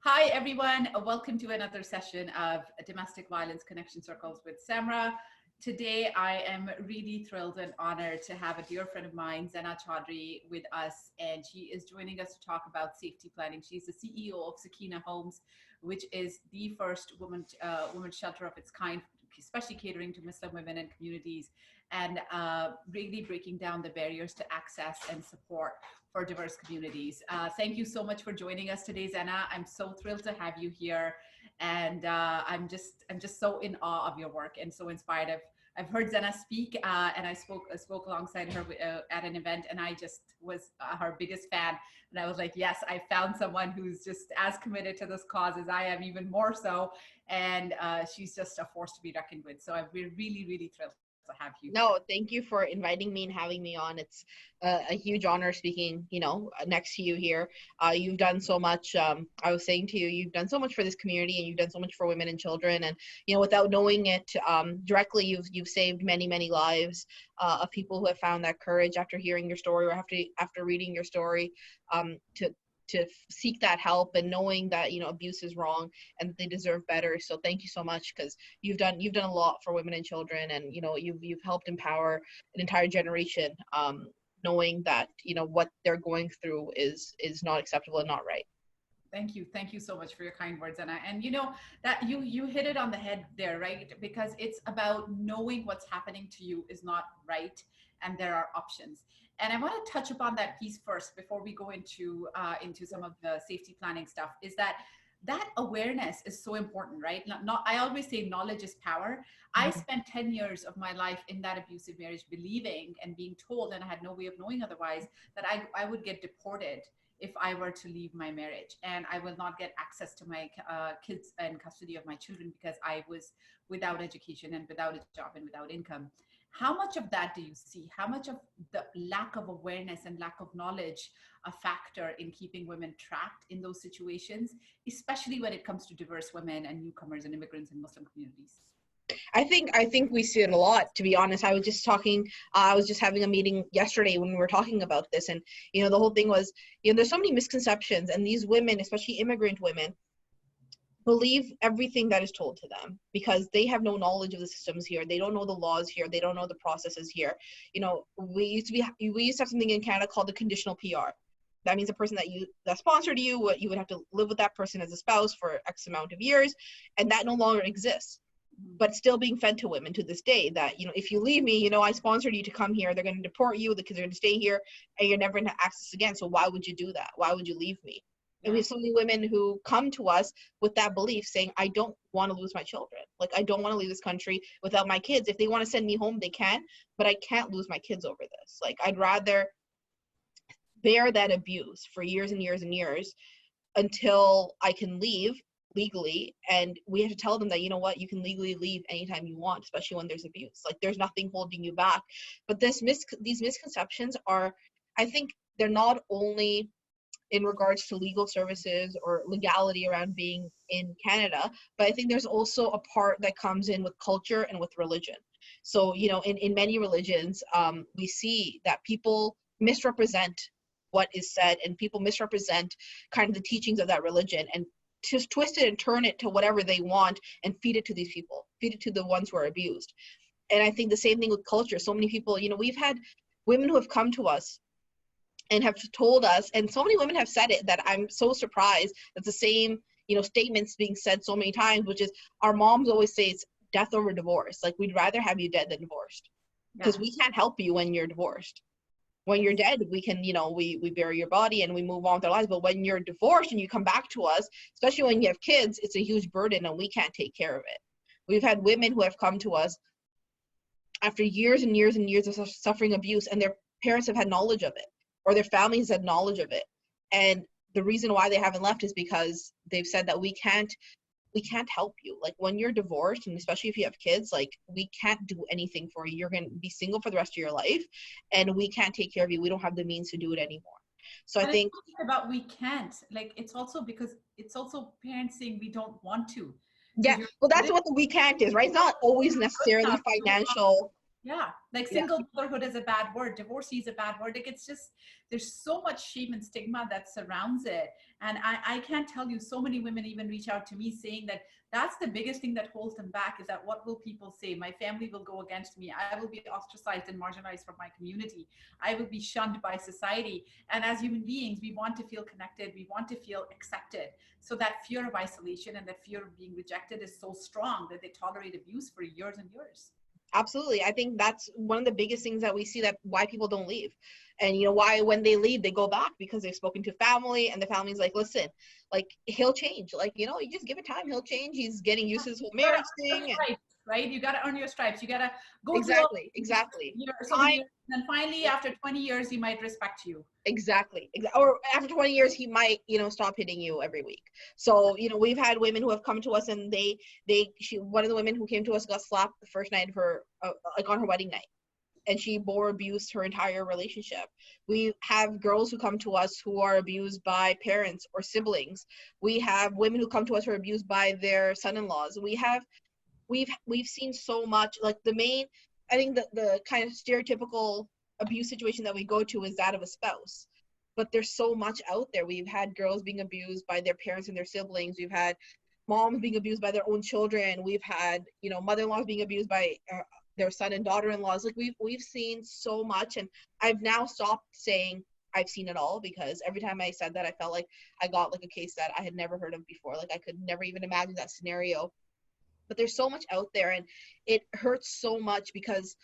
Hi, everyone. Welcome to another session of Domestic Violence Connection Circles with Samra. Today, I am really thrilled and honored to have a dear friend of mine, Zena Chaudhry, with us, and she is joining us to talk about safety planning. She's the CEO of Sakeenah Homes, which is the first women's shelter of its kind, especially catering to Muslim women and communities, and really breaking down the barriers to access and support for diverse communities. Thank you so much for joining us today, Zena. I'm so thrilled to have you here, and I'm just so in awe of your work and so inspired. I've heard Zena speak, and I spoke alongside her at an event, and I just was her biggest fan. And I was like, yes, I found someone who's just as committed to this cause as I am, even more so. And she's just a force to be reckoned with. So we're really, really thrilled to have you. No, thank you for inviting me and having me on. It's a huge honor speaking, next to you here. You've done so much. I was saying to you, you've done so much for this community, and you've done so much for women and children. And without knowing it directly, you've saved many, many lives of people who have found that courage after hearing your story or after reading your story to seek that help, and knowing that abuse is wrong and that they deserve better. So thank you so much, because you've done a lot for women and children, and you've helped empower an entire generation, knowing that what they're going through is not acceptable and not right. Thank you so much for your kind words, Anna. And that you hit it on the head there, right? Because it's about knowing what's happening to you is not right, and there are options. And I want to touch upon that piece first before we go into some of the safety planning stuff. Is that awareness is so important, right? I always say knowledge is power. I spent 10 years of my life in that abusive marriage, believing and being told, and I had no way of knowing otherwise, that I would get deported if I were to leave my marriage, and I will not get access to my kids and custody of my children because I was without education and without a job and without income. How much of that do you see? How much of the lack of awareness and lack of knowledge a factor in keeping women trapped in those situations, especially when it comes to diverse women and newcomers and immigrants in Muslim communities? I think we see it a lot, to be honest. I was just having a meeting yesterday when we were talking about this, and the whole thing was, there's so many misconceptions, and these women, especially immigrant women, believe everything that is told to them because they have no knowledge of the systems here. They don't know the laws here. They don't know the processes here. We used to have something in Canada called the conditional PR. That means a person that sponsored you would have to live with that person as a spouse for X amount of years, and that no longer exists. But it's still being fed to women to this day that, if you leave me, I sponsored you to come here. They're going to deport you. The kids are going to stay here, and you're never going to access again. So why would you do that? Why would you leave me? And we have so many women who come to us with that belief, saying, I don't want to lose my children. Like, I don't want to leave this country without my kids. If they want to send me home, they can, but I can't lose my kids over this. Like, I'd rather bear that abuse for years and years and years until I can leave legally. And we have to tell them that, you can legally leave anytime you want, especially when there's abuse. Like, there's nothing holding you back. But these misconceptions are, I think, they're not only in regards to legal services or legality around being in Canada, but I think there's also a part that comes in with culture and with religion. So, in many religions, we see that people misrepresent what is said, and people misrepresent kind of the teachings of that religion, and just twist it and turn it to whatever they want and feed it to these people, feed it to the ones who are abused. And I think the same thing with culture. So many people, we've had women who have come to us and have told us, and so many women have said it, that I'm so surprised that the same, statements being said so many times, which is, our moms always say it's death over divorce. Like, we'd rather have you dead than divorced, because we can't help you when you're divorced. When you're dead, we can, we bury your body and we move on with our lives. But when you're divorced and you come back to us, especially when you have kids, it's a huge burden and we can't take care of it. We've had women who have come to us after years and years and years of suffering abuse, and their parents have had knowledge of it, or their families had knowledge of it. And the reason why they haven't left is because they've said that we can't help you. Like, when you're divorced, and especially if you have kids, like, we can't do anything for you. You're going to be single for the rest of your life, and we can't take care of you. We don't have the means to do it anymore. So I think it's not about we can't, like, it's also because it's also parents saying we don't want to. Yeah, well, that's what the we can't is, right? It's not always necessarily financial Yeah, like Yeah. single motherhood is a bad word, divorcee is a bad word. Like it's just, there's so much shame and stigma that surrounds it. And I can't tell you, so many women even reach out to me saying that that's the biggest thing that holds them back, is that what will people say? My family will go against me. I will be ostracized and marginalized from my community. I will be shunned by society. And as human beings, we want to feel connected. We want to feel accepted. So that fear of isolation and that fear of being rejected is so strong that they tolerate abuse for years and years. Absolutely. I think that's one of the biggest things that we see, that why people don't leave. And why when they leave, they go back, because they've spoken to family, and the family's like, listen, like, he'll change. Like, you just give it time, he'll change. He's getting used to this whole You gotta marriage earn thing. your stripes, right? You gotta earn your stripes. You gotta go through all Exactly. so many Time. years, and then finally, after 20 years, he might respect you. Exactly. Or after 20 years, he might, stop hitting you every week. So, we've had women who have come to us, and one of the women who came to us got slapped the first night of her, like on her wedding night. And she bore abuse her entire relationship. We have girls who come to us who are abused by parents or siblings. We have women who come to us who are abused by their son-in-laws. We've seen so much. Like, I think the kind of stereotypical abuse situation that we go to is that of a spouse. But there's so much out there. We've had girls being abused by their parents and their siblings. We've had moms being abused by their own children. We've had, mother-in-laws being abused by their son and daughter-in-laws. Like, we've seen so much, and I've now stopped saying I've seen it all, because every time I said that, I felt like I got like a case that I had never heard of before. Like, I could never even imagine that scenario. But there's so much out there, and it hurts so much, because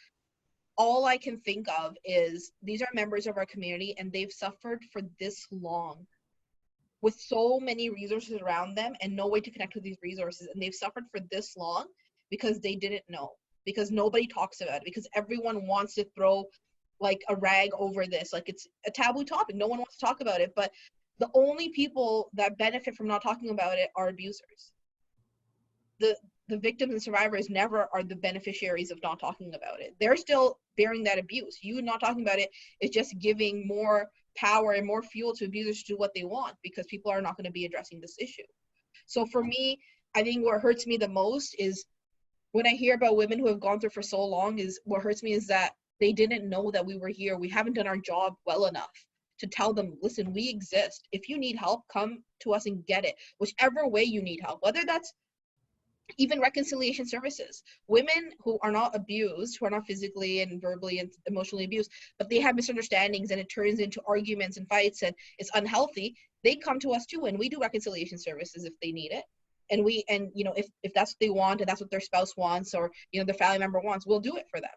all I can think of is these are members of our community, and they've suffered for this long with so many resources around them and no way to connect with these resources. And they've suffered for this long because they didn't know, because nobody talks about it, because everyone wants to throw like a rag over this. Like, it's a taboo topic. No one wants to talk about it. But the only people that benefit from not talking about it are abusers. The victims and survivors never are the beneficiaries of not talking about it. They're still bearing that abuse. You not talking about it is just giving more power and more fuel to abusers to do what they want, because people are not going to be addressing this issue. So for me, I think what hurts me the most is when I hear about women who have gone through for so long, is what hurts me is that they didn't know that we were here. We haven't done our job well enough to tell them, listen, we exist. If you need help, come to us and get it. Whichever way you need help, whether that's even reconciliation services. Women who are not abused, who are not physically and verbally and emotionally abused, but they have misunderstandings and it turns into arguments and fights and it's unhealthy, they come to us too, and we do reconciliation services if they need it. And if that's what they want and that's what their spouse wants, or their family member wants, we'll do it for them.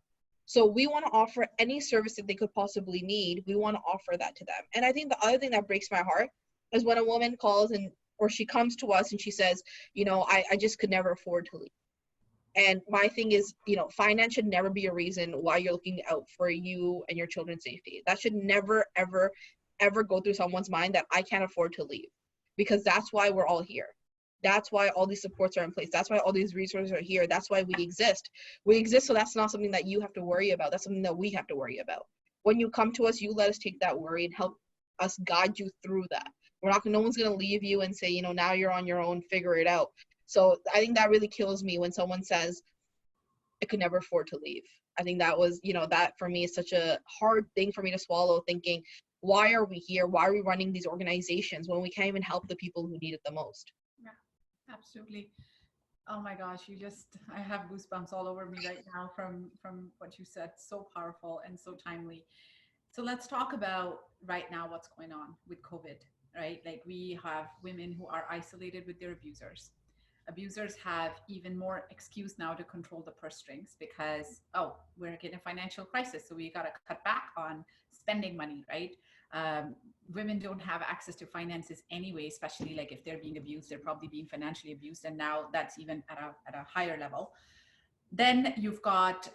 So we want to offer any service that they could possibly need. We want to offer that to them. And I think the other thing that breaks my heart is when a woman calls or she comes to us and she says, I just could never afford to leave. And my thing is, finance should never be a reason why you're looking out for you and your children's safety. That should never, ever, ever go through someone's mind, that I can't afford to leave, because that's why we're all here. That's why all these supports are in place. That's why all these resources are here. That's why we exist. We exist, so that's not something that you have to worry about. That's something that we have to worry about. When you come to us, you let us take that worry and help us guide you through that. No one's going to leave you and say, now you're on your own, figure it out. So I think that really kills me when someone says, I could never afford to leave. I think that was, that for me is such a hard thing for me to swallow, thinking, why are we here? Why are we running these organizations when we can't even help the people who need it the most? Yeah, absolutely. Oh my gosh, I have goosebumps all over me right now from what you said. So powerful and so timely. So let's talk about right now what's going on with COVID, right? Like, we have women who are isolated with their abusers. Abusers have even more excuse now to control the purse strings because, oh, we're getting a financial crisis, so we got to cut back on spending money, right? Women don't have access to finances anyway, especially like if they're being abused, they're probably being financially abused, and now that's even at a higher level. Then you've got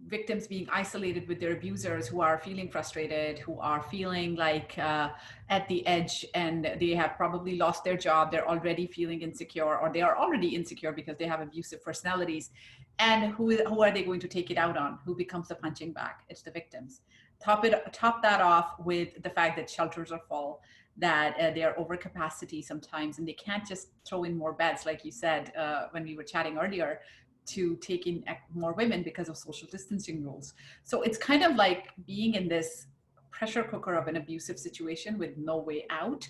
victims being isolated with their abusers, who are feeling frustrated, who are feeling like at the edge, and they have probably lost their job. They're already feeling insecure, or they are already insecure because they have abusive personalities. And who are they going to take it out on? Who becomes the punching bag? It's the victims. Top that off with the fact that shelters are full, that they are over capacity sometimes, and they can't just throw in more beds, like you said when we were chatting earlier. to take in more women because of social distancing rules. So it's kind of like being in this pressure cooker of an abusive situation with no way out.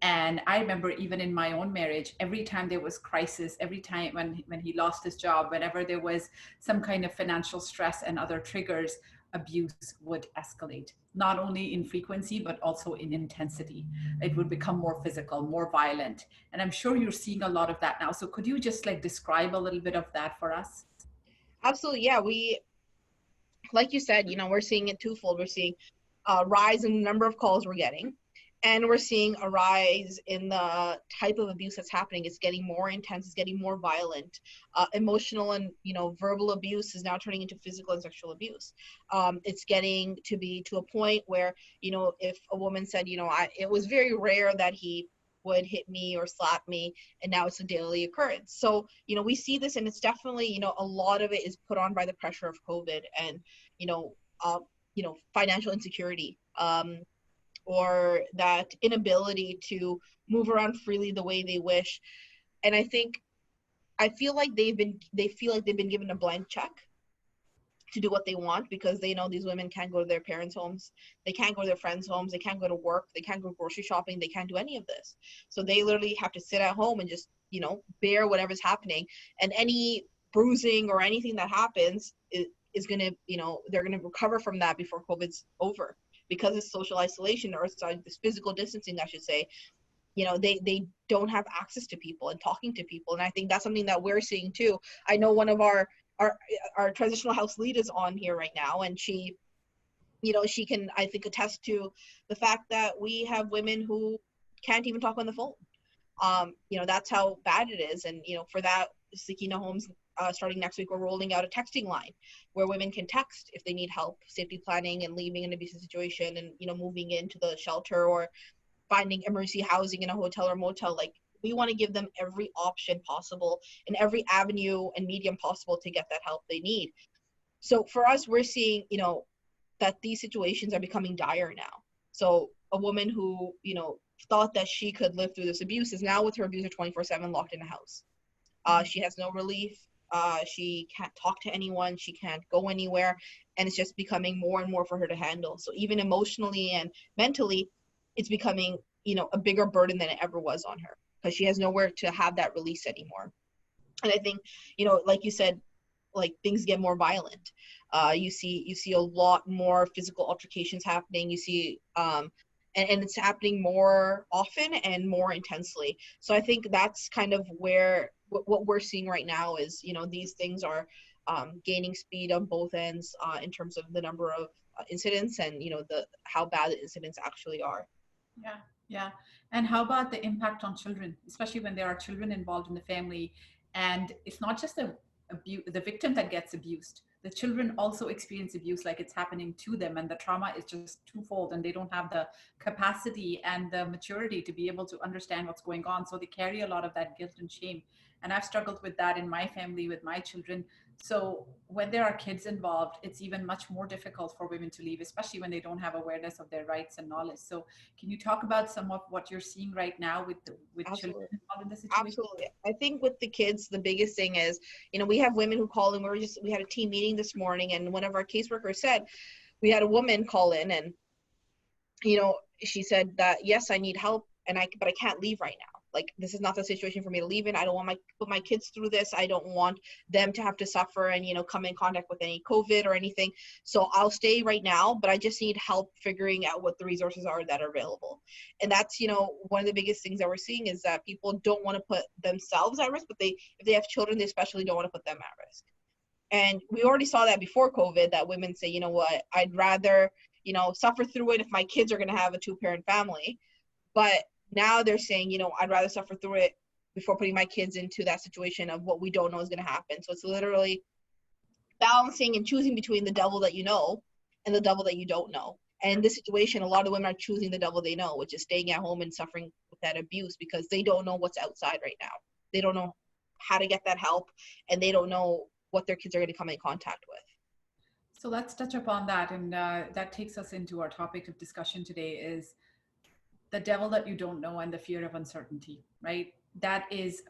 And I remember even in my own marriage, every time there was crisis, every time when he lost his job, whenever there was some kind of financial stress and other triggers, abuse would escalate, not only in frequency, but also in intensity. It would become more physical, more violent. And I'm sure you're seeing a lot of that now. So could you just like describe a little bit of that for us? Absolutely. Yeah. Like you said, we're seeing it twofold. We're seeing a rise in the number of calls we're getting, and we're seeing a rise in the type of abuse that's happening. It's getting more intense, it's getting more violent. Emotional and verbal abuse is now turning into physical and sexual abuse. It's getting to be to a point where if a woman said, it was very rare that he would hit me or slap me, and now it's a daily occurrence. So we see this, and it's definitely a lot of it is put on by the pressure of COVID and you know uh, financial insecurity, or that inability to move around freely the way they wish. And I feel like they feel like they've been given a blank check to do what they want, because they know these women can't go to their parents' homes, they can't go to their friends' homes, they can't go to work, they can't go grocery shopping, they can't do any of this. So they literally have to sit at home and just bear whatever's happening. And any bruising or anything that happens is going to they're going to recover from that before COVID's over, because it's social isolation, or sorry, this physical distancing, I should say. They don't have access to people and talking to people. And I think that's something that we're seeing too. I know one of our transitional house lead is on here right now, and she can, I think, attest to the fact that we have women who can't even talk on the phone. That's how bad it is. And for that, Sakeenah Homes, starting next week, we're rolling out a texting line where women can text if they need help safety planning and leaving an abusive situation, and moving into the shelter, or finding emergency housing in a hotel or motel. Like, we want to give them every option possible and every avenue and medium possible to get that help they need. So for us, we're seeing that these situations are becoming dire now. So a woman who thought that she could live through this abuse is now with her abuser 24/7, locked in a house. She has no relief. She can't talk to anyone. She can't go anywhere. And it's just becoming more and more for her to handle. So even emotionally and mentally, it's becoming, a bigger burden than it ever was on her, because she has nowhere to have that release anymore. And I think, like you said, like, things get more violent. You see a lot more physical altercations happening. You see, and it's happening more often and more intensely. So I think that's kind of where what we're seeing right now is, these things are gaining speed on both ends, in terms of the number of incidents, and the how bad the incidents actually are. Yeah, yeah. And how about the impact on children, especially when there are children involved in the family? And it's not just the victim that gets abused. The children also experience abuse, like it's happening to them, and the trauma is just twofold, and they don't have the capacity and the maturity to be able to understand what's going on. So they carry a lot of that guilt and shame. And I've struggled with that in my family with my children. So when there are kids involved, it's even much more difficult for women to leave, especially when they don't have awareness of their rights and knowledge. So can you talk about some of what you're seeing right now with children Absolutely. involved in the situation? Absolutely. I think with the kids, the biggest thing is, we have women who call in. We had a team meeting this morning, and one of our caseworkers said, we had a woman call in, and, she said that, yes, I need help, but I can't leave right now. Like, this is not the situation for me to leave in. I don't want put my kids through this. I don't want them to have to suffer and, come in contact with any COVID or anything. So I'll stay right now, but I just need help figuring out what the resources are that are available. And that's, one of the biggest things that we're seeing is that people don't want to put themselves at risk, but if they have children, they especially don't want to put them at risk. And we already saw that before COVID, that women say, you know what, I'd rather, suffer through it if my kids are going to have a 2-parent family. But now they're saying, I'd rather suffer through it before putting my kids into that situation of what we don't know is going to happen. So it's literally balancing and choosing between the devil that you know and the devil that you don't know. And in this situation, a lot of women are choosing the devil they know, which is staying at home and suffering with that abuse, because they don't know what's outside right now. They don't know how to get that help, and they don't know what their kids are going to come in contact with. So let's touch upon that. And that takes us into our topic of discussion today is the devil that you don't know and the fear of uncertainty, right? That is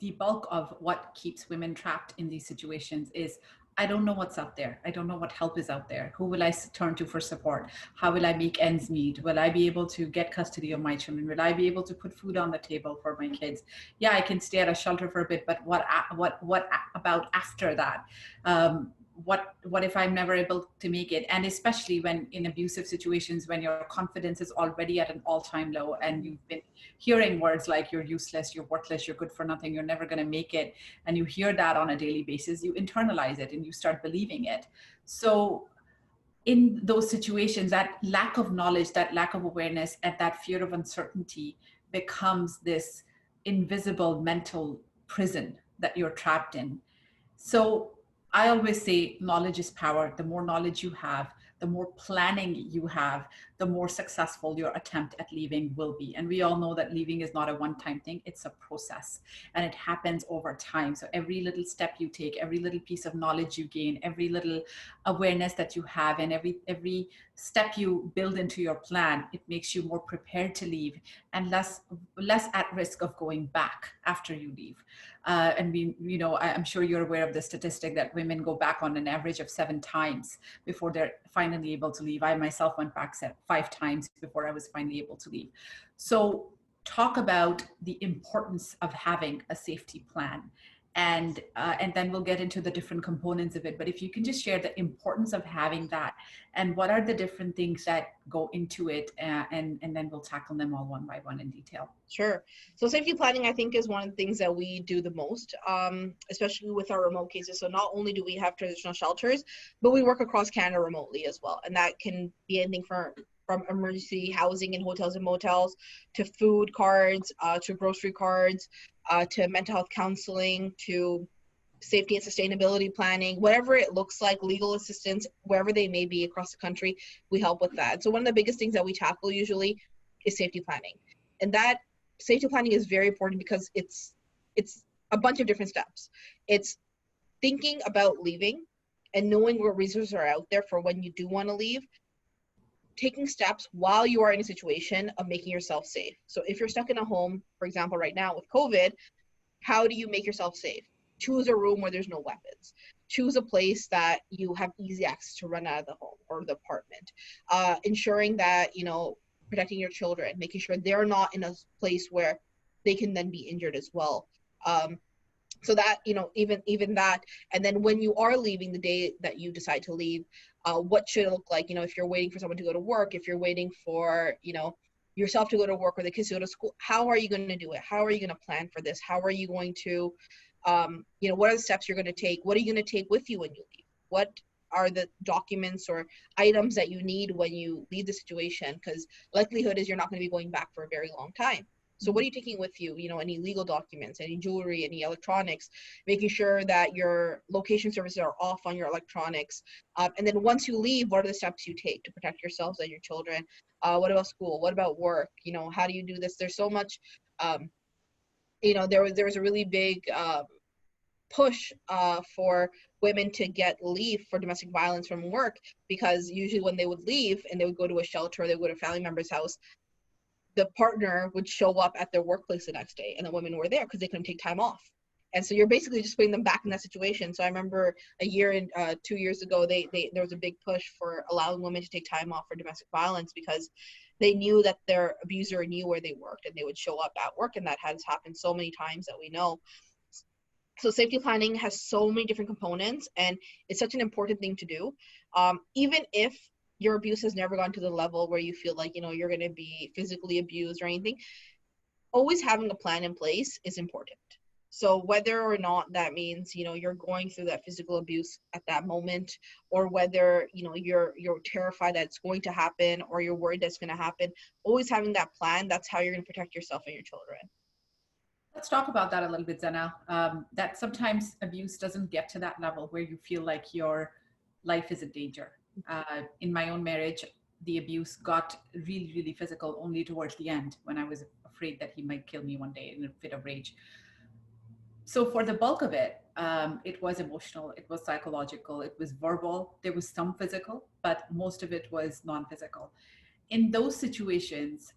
the bulk of what keeps women trapped in these situations is, I don't know what's out there. I don't know what help is out there. Who will I turn to for support? How will I make ends meet? Will I be able to get custody of my children? Will I be able to put food on the table for my kids? Yeah, I can stay at a shelter for a bit, but what about after that? What if I'm never able to make it? And especially when in abusive situations, when your confidence is already at an all-time low, and you've been hearing words like you're useless, you're worthless, you're good for nothing, you're never going to make it, and you hear that on a daily basis, you internalize it and you start believing it. So in those situations, that lack of knowledge, that lack of awareness, and that fear of uncertainty becomes this invisible mental prison that you're trapped in. So I always say knowledge is power. The more knowledge you have, the more planning you have, the more successful your attempt at leaving will be. And we all know that leaving is not a one-time thing, it's a process, and it happens over time. So every little step you take, every little piece of knowledge you gain, every little awareness that you have, and every step you build into your plan, it makes you more prepared to leave and less at risk of going back after you leave. And I'm sure you're aware of the statistic that women go back on an average of 7 times before they're finally able to leave. I myself went back 5 times before I was finally able to leave. So talk about the importance of having a safety plan. And then we'll get into the different components of it. But if you can just share the importance of having that, and what are the different things that go into it, and then we'll tackle them all one by one in detail. Sure. So safety planning, I think, is one of the things that we do the most, especially with our remote cases. So not only do we have traditional shelters, but we work across Canada remotely as well. And that can be anything from emergency housing in hotels and motels, to food cards, to grocery cards, to mental health counseling, to safety and sustainability planning, whatever it looks like, legal assistance, wherever they may be across the country, we help with that. So one of the biggest things that we tackle usually is safety planning. And that safety planning is very important because it's a bunch of different steps. It's thinking about leaving and knowing what resources are out there for when you do want to leave, taking steps while you are in a situation of making yourself safe. So if you're stuck in a home, for example, right now with COVID, how do you make yourself safe? Choose a room where there's no weapons. Choose a place that you have easy access to run out of the home or the apartment. Ensuring that, protecting your children, making sure they're not in a place where they can then be injured as well. So that, even that, and then when you are leaving, the day that you decide to leave, what should it look like? If you're waiting for someone to go to work, if you're waiting for, yourself to go to work or the kids to go to school, how are you going to do it? How are you going to plan for this? How are you going to, what are the steps you're going to take? What are you going to take with you when you leave? What are the documents or items that you need when you leave the situation? Because likelihood is you're not going to be going back for a very long time. So what are you taking with you? Any legal documents, any jewelry, any electronics, making sure that your location services are off on your electronics. And then once you leave, what are the steps you take to protect yourselves and your children? What about school? What about work? How do you do this? There's so much, there was a really big push for women to get leave for domestic violence from work, because usually when they would leave and they would go to a shelter or they would go to a family member's house, the partner would show up at their workplace the next day and the women were there because they couldn't take time off. And so you're basically just putting them back in that situation. So I remember a year and 2 years ago, there was a big push for allowing women to take time off for domestic violence, because they knew that their abuser knew where they worked and they would show up at work. And that has happened so many times that we know. So safety planning has so many different components, and it's such an important thing to do. Even if your abuse has never gone to the level where you feel like, you're going to be physically abused or anything, always having a plan in place is important. So whether or not that means, you're going through that physical abuse at that moment, or whether, you're terrified that it's going to happen, or you're worried that's going to happen, always having that plan, that's how you're going to protect yourself and your children. Let's talk about that a little bit, Zena. That sometimes abuse doesn't get to that level where you feel like your life is in danger. In my own marriage, the abuse got really, really physical only towards the end, when I was afraid that he might kill me one day in a fit of rage. So for the bulk of it, it was emotional, it was psychological, it was verbal, there was some physical, but most of it was non-physical. In those situations,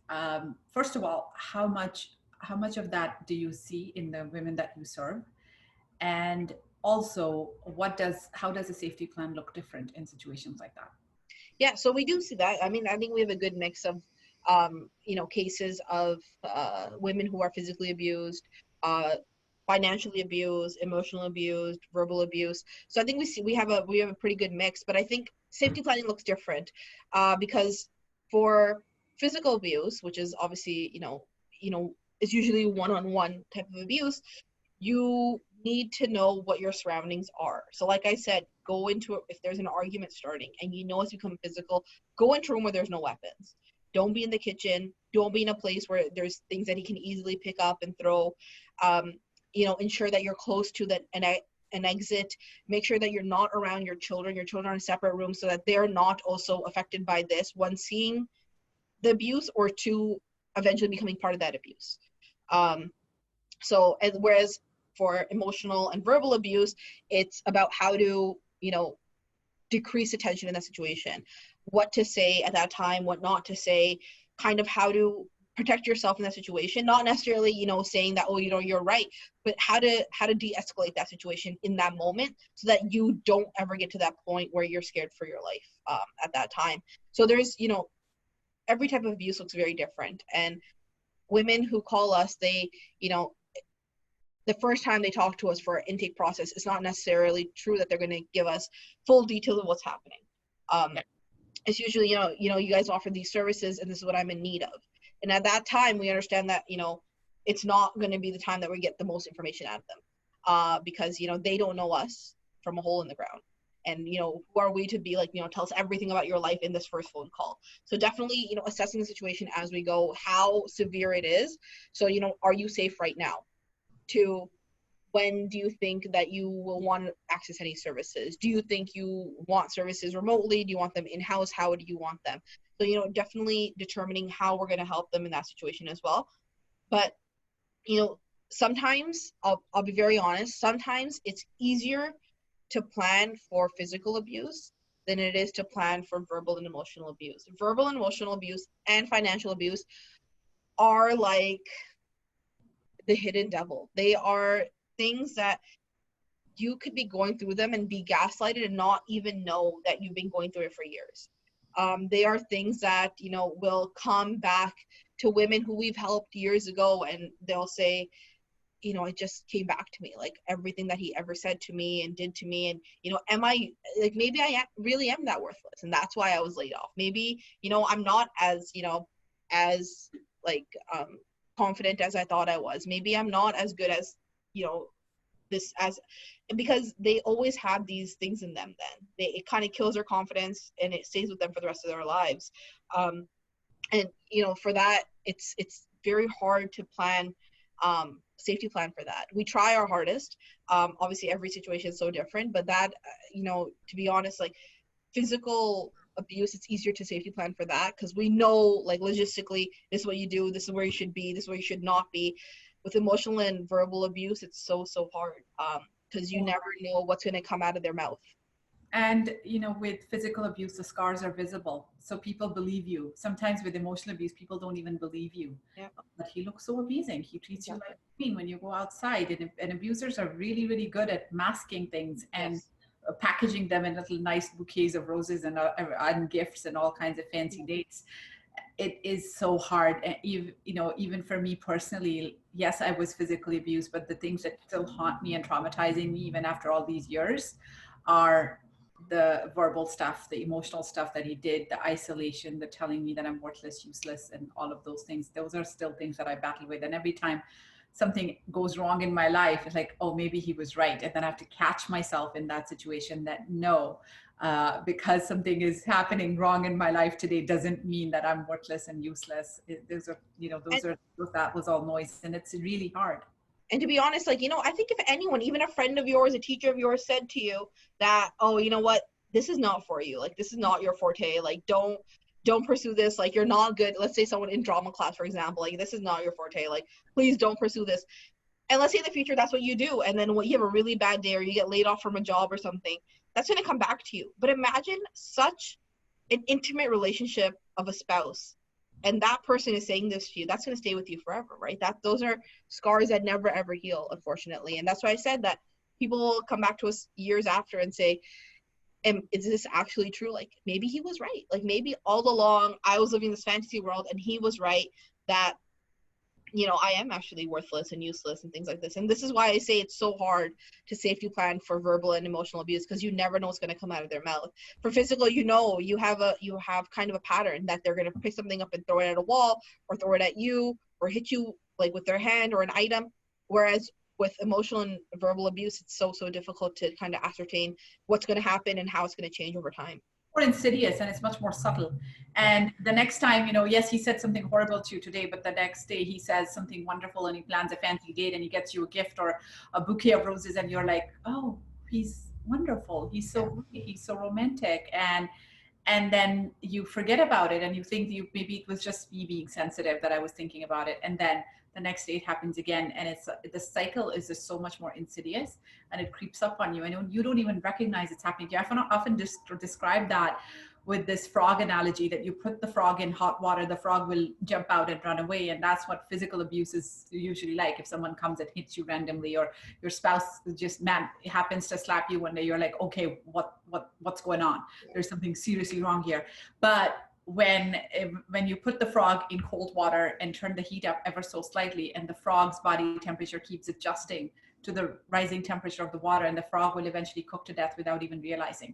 first of all, how much how much of that do you see in the women that you serve? And also, how does a safety plan look different in situations like that? Yeah, so we do see that. I mean, I think we have a good mix of, cases of women who are physically abused, uh, financially abused, emotional abused, verbal abuse. So I think we have a pretty good mix. But I think safety planning looks different, because for physical abuse, which is obviously is usually one-on-one type of abuse, you need to know what your surroundings are. So like I said, go into it if there's an argument starting and you know it's become physical, go into a room where there's no weapons. Don't be in the kitchen. Don't be in a place where there's things that he can easily pick up and throw. Ensure that you're close to an exit. Make sure that you're not around your children. Your children are in separate rooms so that they're not also affected by this, one, seeing the abuse, or two, eventually becoming part of that abuse. Whereas for emotional and verbal abuse, it's about how to, decrease attention in that situation, what to say at that time, what not to say, kind of how to protect yourself in that situation. Not necessarily, saying that, oh, you're right, but how to de-escalate that situation in that moment so that you don't ever get to that point where you're scared for your life at that time. So there's, every type of abuse looks very different. And women who call us, they, the first time they talk to us for our intake process, it's not necessarily true that they're going to give us full details of what's happening. It's usually, you guys offer these services and this is what I'm in need of. And at that time, we understand that, it's not going to be the time that we get the most information out of them, because, they don't know us from a hole in the ground. And, who are we to be like, tell us everything about your life in this first phone call. So definitely, assessing the situation as we go, how severe it is. So, are you safe right now? To when do you think that you will want to access any services? Do you think you want services remotely? Do you want them in-house? How do you want them? So, definitely determining how we're going to help them in that situation as well. But, sometimes, I'll be very honest, sometimes it's easier to plan for physical abuse than it is to plan for verbal and emotional abuse. Verbal and emotional abuse and financial abuse are like the hidden devil. They are things that you could be going through them and be gaslighted and not even know that you've been going through it for years. They are things that, will come back to women who we've helped years ago, and they'll say, it just came back to me, like everything that he ever said to me and did to me. And, am I, like, maybe I really am that worthless, and that's why I was laid off. Maybe, I'm not as, as like, confident as I thought I was. Maybe I'm not as good as, because they always have these things in them. Then it kind of kills their confidence and it stays with them for the rest of their lives. And for that, it's very hard to plan, safety plan for that. We try our hardest. Obviously every situation is so different, but that, to be honest, like physical abuse, it's easier to safety plan for that because we know, like, logistically, this is what you do, this is where you should be, this is where you should not be. With emotional and verbal abuse, it's so hard because you never know what's going to come out of their mouth. And, with physical abuse, the scars are visible. So people believe you. Sometimes with emotional abuse, people don't even believe you. Yeah. But he looks so amazing. He treats you like a queen when you go outside. And abusers are really, really good at masking things and packaging them in little nice bouquets of roses and gifts and all kinds of fancy dates. It is so hard. And even for me personally, yes, I was physically abused, but the things that still haunt me and traumatizing me even after all these years are the verbal stuff, the emotional stuff that he did, the isolation, the telling me that I'm worthless, useless, and all of those things. Those are still things that I battle with. And every time something goes wrong in my life, it's like, oh, maybe he was right. And then I have to catch myself in that situation that no, because something is happening wrong in my life today doesn't mean that I'm worthless and useless. That was all noise, and it's really hard. And to be honest, like, I think if anyone, even a friend of yours, a teacher of yours said to you that, oh, you know what, this is not for you. Like, this is not your forte. Like, don't pursue this. Like, you're not good. Let's say someone in drama class, for example, like, this is not your forte. Like, please don't pursue this. And let's say in the future, that's what you do. And then when you have a really bad day or you get laid off from a job or something, that's going to come back to you. But imagine such an intimate relationship of a spouse and that person is saying this to you, that's going to stay with you forever, right? Those are scars that never ever heal, unfortunately. And that's why I said that people will come back to us years after and say, is this actually true? Like, maybe he was right. Like, maybe all along I was living this fantasy world and he was right, that I am actually worthless and useless and things like this. And this is why I say it's so hard to safety plan for verbal and emotional abuse, because you never know what's going to come out of their mouth. For physical, you have kind of a pattern that they're going to pick something up and throw it at a wall, or throw it at you, or hit you like with their hand or an item. Whereas with emotional and verbal abuse, it's so difficult to kind of ascertain what's going to happen and how it's going to change over time. More insidious, and it's much more subtle. And the next time, yes, he said something horrible to you today, but the next day he says something wonderful and he plans a fancy date and he gets you a gift or a bouquet of roses, and you're like, oh, he's wonderful, he's so romantic, and then you forget about it and you think maybe it was just me being sensitive that I was thinking about it, and then the next day it happens again, and the cycle is just so much more insidious, and it creeps up on you, and you don't even recognize it's happening. I often just describe that with this frog analogy, that you put the frog in hot water, the frog will jump out and run away. And that's what physical abuse is usually like. If someone comes and hits you randomly, or your spouse just happens to slap you one day, you're like, okay, what's going on? There's something seriously wrong here. But when you put the frog in cold water and turn the heat up ever so slightly, and the frog's body temperature keeps adjusting to the rising temperature of the water, and the frog will eventually cook to death without even realizing.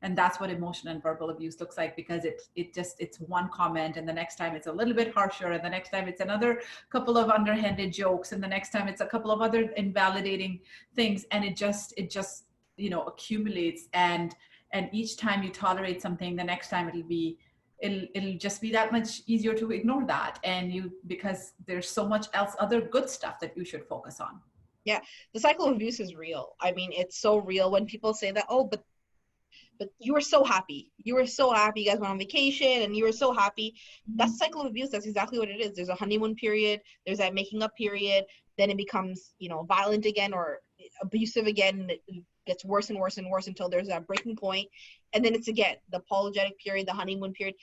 And that's what emotional and verbal abuse looks like, because it's one comment, and the next time it's a little bit harsher, and the next time it's another couple of underhanded jokes, and the next time it's a couple of other invalidating things, and it just accumulates, and each time you tolerate something, the next time it'll just be that much easier to ignore that, because there's so much else, other good stuff that you should focus on. Yeah, the cycle of abuse is real. I mean, it's so real when people say that, oh, but you were so happy. You were so happy. You guys went on vacation and you were so happy. That's a cycle of abuse. That's exactly what it is. There's a honeymoon period. There's that making up period. Then it becomes, violent again or abusive again. And it gets worse and worse and worse until there's that breaking point. And then it's again, the apologetic period, the honeymoon period.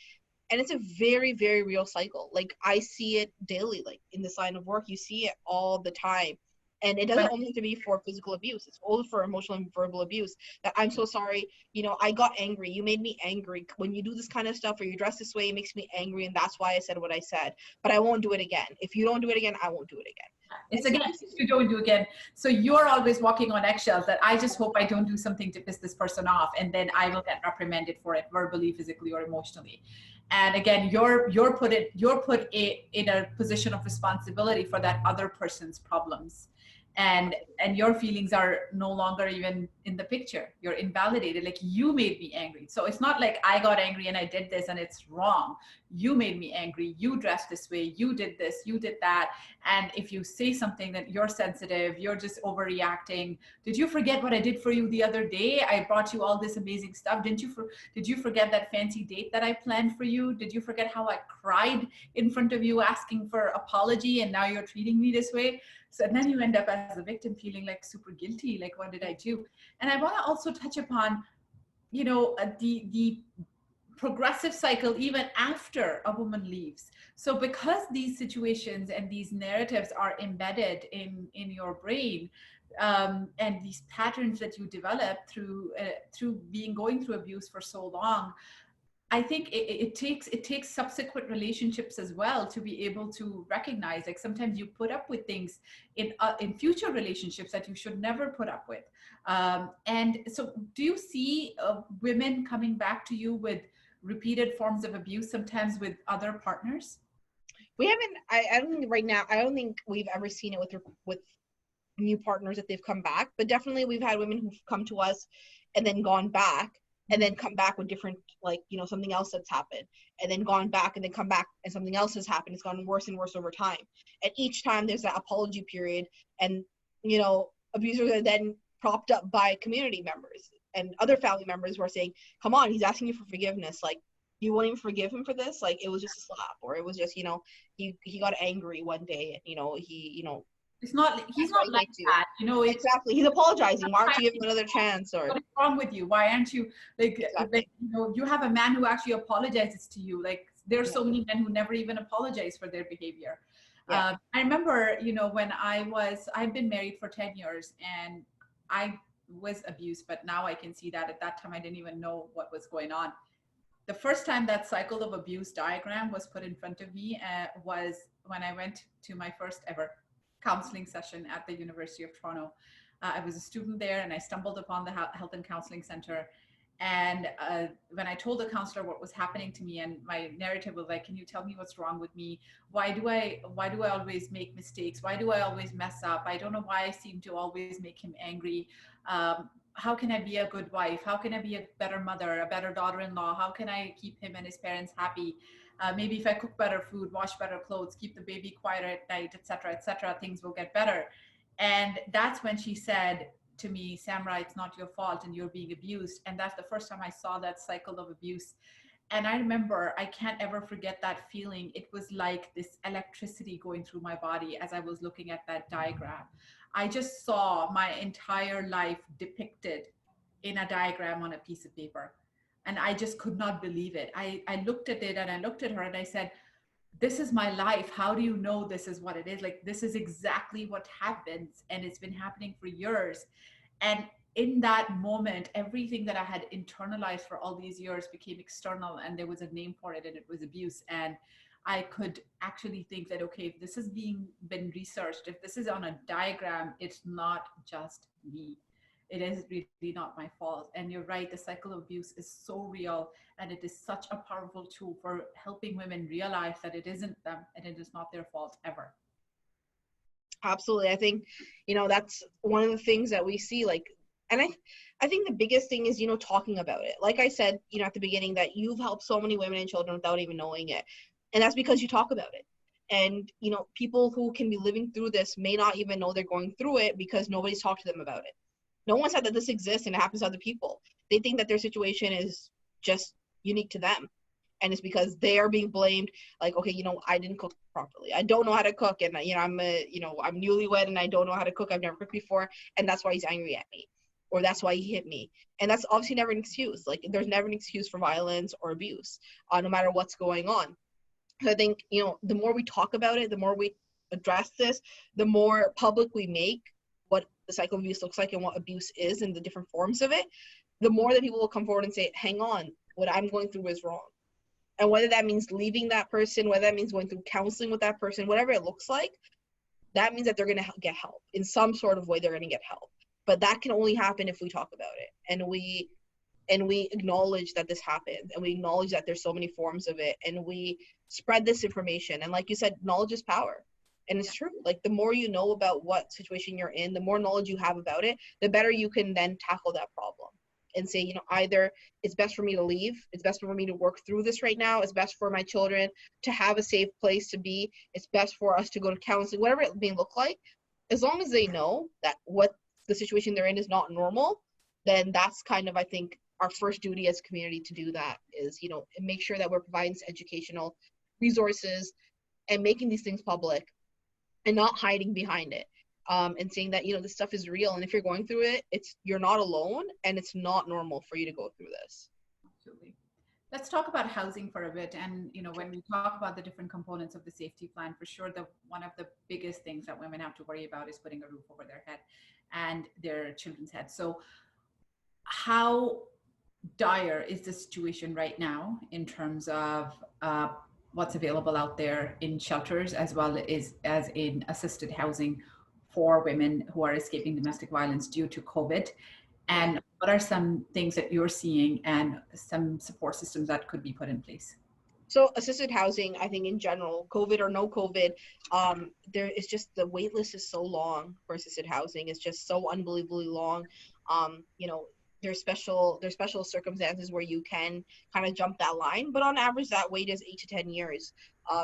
And it's a very, very real cycle. Like, I see it daily, like in this line of work, you see it all the time. And it doesn't only have to be for physical abuse. It's all for emotional and verbal abuse. That I'm so sorry, I got angry. You made me angry. When you do this kind of stuff, or you dress this way, it makes me angry. And that's why I said what I said. But I won't do it again. If you don't do it again, I won't do it again. It's again, if you don't do it again. So you're always walking on eggshells, that I just hope I don't do something to piss this person off, and then I will get reprimanded for it, verbally, physically, or emotionally. And again, you're put in a position of responsibility for that other person's problems. And your feelings are no longer even in the picture. You're invalidated. Like, you made me angry. So it's not like I got angry and I did this and it's wrong. You made me angry. You dressed this way. You did this. You did that. And if you say something that you're sensitive, you're just overreacting. Did you forget what I did for you the other day? I brought you all this amazing stuff. Did you forget that fancy date that I planned for you? Did you forget how I cried in front of you asking for apology, and now you're treating me this way? So then you end up as a victim feeling like super guilty, like, what did I do? And I want to also touch upon, the progressive cycle even after a woman leaves. So because these situations and these narratives are embedded in your brain, and these patterns that you develop through going through abuse for so long, I think it takes subsequent relationships as well to be able to recognize, like, sometimes you put up with things in future relationships that you should never put up with. And so do you see women coming back to you with repeated forms of abuse, sometimes with other partners? We haven't, I don't think right now, I don't think we've ever seen it with new partners that they've come back, but definitely we've had women who've come to us and then gone back, and then come back with different, like, something else that's happened, and then gone back and then come back and something else has happened. It's gotten worse and worse over time. And each time there's that apology period, and, abusers are then propped up by community members and other family members who are saying, come on, he's asking you for forgiveness. Like, you won't even forgive him for this? Like, it was just a slap, or it was just, he got angry one day, and, he's not like that, exactly. He's apologizing. Why aren't you giving him another chance? Or what is wrong with you? Why aren't you, like, exactly. you have a man who actually apologizes to you, like, there are so many men who never even apologize for their behavior. Yeah. I remember, when I've been married for 10 years and I was abused, but now I can see that at that time I didn't even know what was going on. The first time that cycle of abuse diagram was put in front of me was when I went to my first ever counseling session at the University of Toronto. I was a student there and I stumbled upon the Health and Counseling Center. And when I told the counselor what was happening to me, and my narrative was like, can you tell me what's wrong with me? Why do I always make mistakes? Why do I always mess up? I don't know why I seem to always make him angry. How can I be a good wife? How can I be a better mother, a better daughter-in-law? How can I keep him and his parents happy? Maybe if I cook better food, wash better clothes, keep the baby quiet at night, etc., things will get better. And that's when she said to me, Samra, it's not your fault and you're being abused. And that's the first time I saw that cycle of abuse. And I remember, I can't ever forget that feeling. It was like this electricity going through my body as I was looking at that diagram. I just saw my entire life depicted in a diagram on a piece of paper. And I just could not believe it. I looked at it and I looked at her and I said, this is my life. How do you know this is what it is? Like, this is exactly what happens. And it's been happening for years. And in that moment, everything that I had internalized for all these years became external, and there was a name for it, and it was abuse. And I could actually think that, okay, if this has been researched, if this is on a diagram, it's not just me. It is really not my fault. And you're right, the cycle of abuse is so real, and it is such a powerful tool for helping women realize that it isn't them and it is not their fault ever. Absolutely. I think, that's one of the things that we see, like, and I think the biggest thing is, talking about it. Like I said, at the beginning, that you've helped so many women and children without even knowing it. And that's because you talk about it. And, people who can be living through this may not even know they're going through it because nobody's talked to them about it. No one said that this exists and it happens to other people. They think that their situation is just unique to them. And it's because they are being blamed, like, okay, I didn't cook properly. I don't know how to cook. And, I'm newlywed and I don't know how to cook. I've never cooked before. And that's why he's angry at me. Or that's why he hit me. And that's obviously never an excuse. Like, there's never an excuse for violence or abuse, no matter what's going on. So I think, the more we talk about it, the more we address this, the more public we make what the cycle of abuse looks like and what abuse is and the different forms of it, the more that people will come forward and say, hang on, what I'm going through is wrong. And whether that means leaving that person, whether that means going through counseling with that person, whatever it looks like, that means that they're going to get help. In some sort of way, they're going to get help. But that can only happen if we talk about it. And we acknowledge that this happens, and we acknowledge that there's so many forms of it, and we spread this information. And like you said, knowledge is power. And it's true. Like, the more you know about what situation you're in, the more knowledge you have about it, the better you can then tackle that problem and say, either it's best for me to leave, it's best for me to work through this right now, it's best for my children to have a safe place to be, it's best for us to go to counseling, whatever it may look like. As long as they know that what the situation they're in is not normal, then that's kind of, I think, our first duty as a community to do that is, make sure that we're providing educational resources and making these things public and not hiding behind it, and saying that, this stuff is real. And if you're going through it, you're not alone, and it's not normal for you to go through this. Absolutely. Let's talk about housing for a bit. And, when we talk about the different components of the safety plan, for sure, one of the biggest things that women have to worry about is putting a roof over their head and their children's head. So how dire is the situation right now in terms of what's available out there in shelters as well as in assisted housing for women who are escaping domestic violence due to COVID? And what are some things that you're seeing and some support systems that could be put in place? So assisted housing, I think in general, COVID or no COVID, there is just, the wait list is so long for assisted housing. It's just so unbelievably long. There's special circumstances where you can kind of jump that line, but on average that wait is 8 to 10 years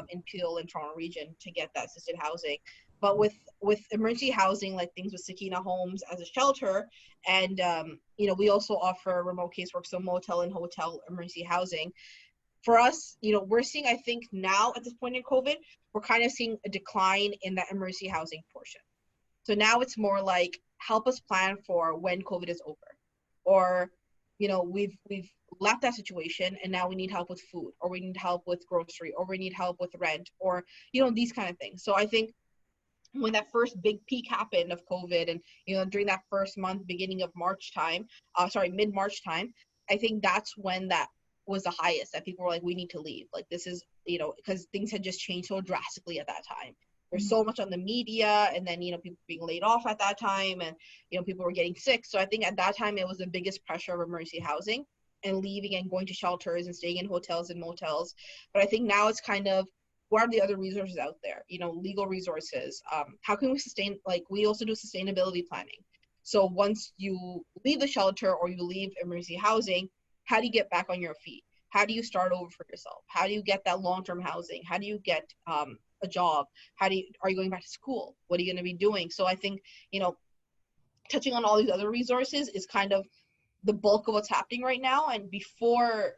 in Peel and Toronto region to get that assisted housing. But with emergency housing, like things with Sakeenah Homes as a shelter, and we also offer remote casework, so motel and hotel emergency housing. For us, we're seeing, I think now at this point in COVID, we're kind of seeing a decline in that emergency housing portion. So now it's more like, help us plan for when COVID is over. Or, we've left that situation and now we need help with food, or we need help with grocery, or we need help with rent, or these kind of things. So I think when that first big peak happened of COVID, and during that first month, beginning of March time, mid-March time, I think that's when that was the highest, that people were like, we need to leave. Like, this is, because things had just changed so drastically at that time. There's so much on the media, and then, people being laid off at that time, and, people were getting sick. So I think at that time, it was the biggest pressure of emergency housing and leaving and going to shelters and staying in hotels and motels. But I think now it's kind of, what are the other resources out there? Legal resources. How can we sustain, like, we also do sustainability planning. So once you leave the shelter or you leave emergency housing, how do you get back on your feet? How do you start over for yourself? How do you get that long-term housing? How do you get a job? Are you going back to school? What are you going to be doing? So I think, touching on all these other resources is kind of the bulk of what's happening right now. And before,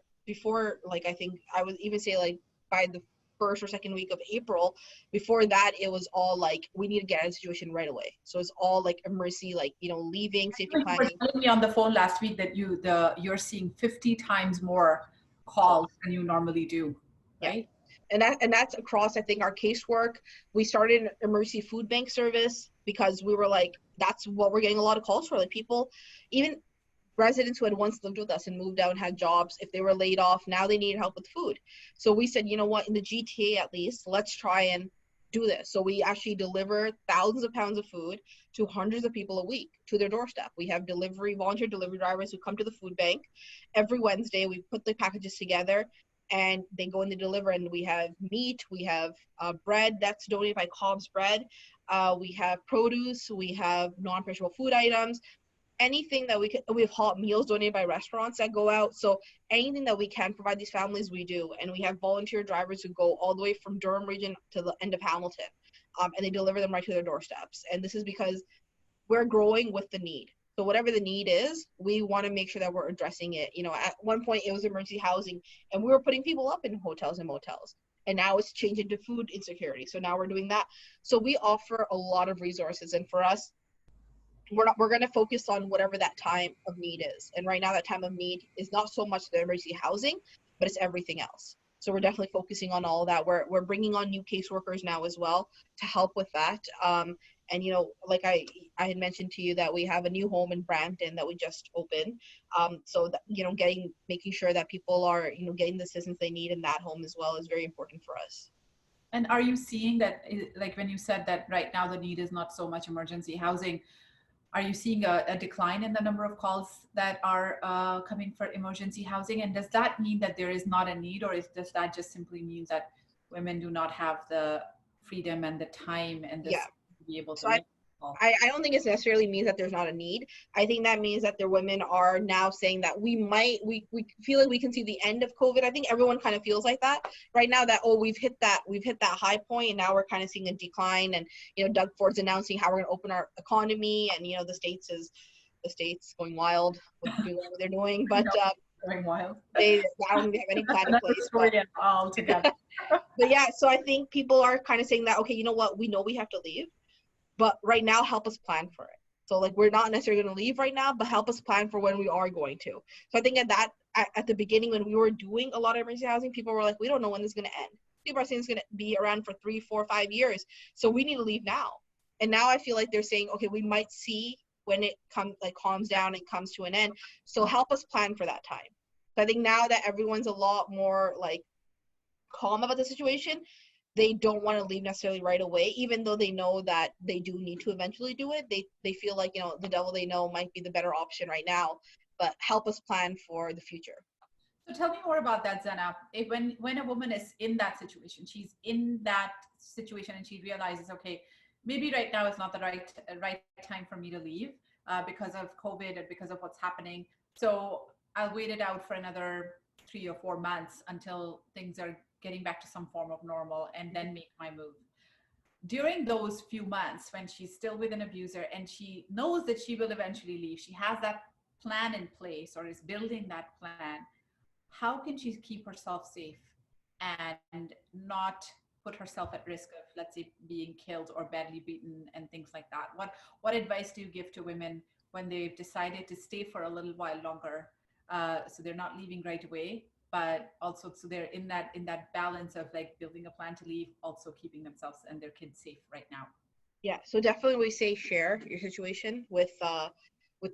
like, I think I would even say, like, by the first or second week of April, before that, it was all like, we need to get out of the situation right away. So it's all like emergency, like, leaving, safety planning. You were telling me on the phone last week that you're seeing 50 times more calls than you normally do, right? Yeah. And that's across, I think, our casework. We started an emergency food bank service because we were like, that's what we're getting a lot of calls for. Like, people, even residents who had once lived with us and moved out and had jobs, if they were laid off, now they needed help with food. So we said, you know what, in the GTA at least, let's try and do this. So we actually deliver thousands of pounds of food to hundreds of people a week to their doorstep. We have volunteer delivery drivers who come to the food bank every Wednesday. We put the packages together and they go and they deliver. And we have meat, we have bread that's donated by Cobb's Bread. We have produce, we have non-perishable food items. Anything that we have hot meals donated by restaurants that go out. So anything that we can provide these families, we do. And we have volunteer drivers who go all the way from Durham region to the end of Hamilton, and they deliver them right to their doorsteps. And this is because we're growing with the need. So whatever the need is, we want to make sure that we're addressing it. At one point it was emergency housing and we were putting people up in hotels and motels. And now it's changing to food insecurity. So now we're doing that. So we offer a lot of resources. And for us, we're going to focus on whatever that time of need is. And right now that time of need is not so much the emergency housing, but it's everything else. So we're definitely focusing on all of that. We're bringing on new caseworkers now as well to help with that. And, like I had mentioned to you that we have a new home in Brampton that we just opened. So that, making sure that people are, getting the assistance they need in that home as well is very important for us. And are you seeing that, like when you said that right now the need is not so much emergency housing, are you seeing a decline in the number of calls that are coming for emergency housing? And does that mean that there is not a need, or does that just simply mean that women do not have the freedom and the time and to be able to make calls? I don't think it necessarily means that there's not a need. I think that means that the women are now saying that we feel like we can see the end of COVID. I think everyone kind of feels like that right now, that, we've hit that high point and now we're kind of seeing a decline. And, Doug Ford's announcing how we're going to open our economy, and, the state's going wild with doing what they're doing. But going wild. I don't think they have any plan in place. Altogether. But yeah, so I think people are kind of saying that, okay, you know what, we know we have to leave, but right now help us plan for it. So, like, we're not necessarily going to leave right now, but help us plan for when we are going to. So I think at the beginning, when we were doing a lot of emergency housing, people were like, we don't know when this is going to end. People are saying it's going to be around for 3, 4, 5 years. So we need to leave now. And now I feel like they're saying, okay, we might see when it calms down and comes to an end. So help us plan for that time. So I think now that everyone's a lot more like calm about the situation, they don't want to leave necessarily right away, even though they know that they do need to eventually do it. They feel like, the devil they know might be the better option right now, but help us plan for the future. So tell me more about that, Zena. When a woman is in that situation, she's in that situation and she realizes, okay, maybe right now is not the right time for me to leave because of COVID and because of what's happening. So I'll wait it out for another 3 or 4 months until things are getting back to some form of normal and then make my move. During those few months when she's still with an abuser and she knows that she will eventually leave, she has that plan in place or is building that plan, how can she keep herself safe and not put herself at risk of, let's say, being killed or badly beaten and things like that? What advice do you give to women when they've decided to stay for a little while longer so they're not leaving right away, but also so they're in that balance of like building a plan to leave, also keeping themselves and their kids safe right now. Yeah, so definitely we say share your situation with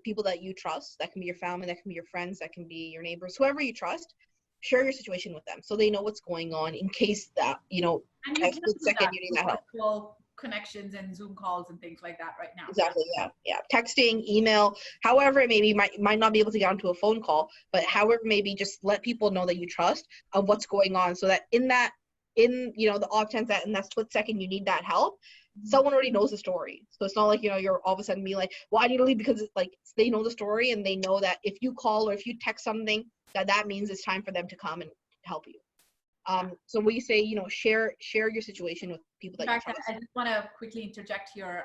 people that you trust. That can be your family, that can be your friends, that can be your neighbors, whoever you trust. Share your situation with them so they know what's going on in case that, And you at can split do second that you need through that help. virtual connections and Zoom calls and things like that right now. Exactly. Yeah. Texting, email, however it may be, might not be able to get onto a phone call, but however maybe just let people know that you trust of what's going on, so that in the off chance that in that split second you need that help, someone already knows the story. So it's not like, you're all of a sudden being like, well, I need to leave, because it's like they know the story and they know that if you call or if you text something, that means it's time for them to come and help you. So we say, share your situation with people that you In fact, trust. I just want to quickly interject here.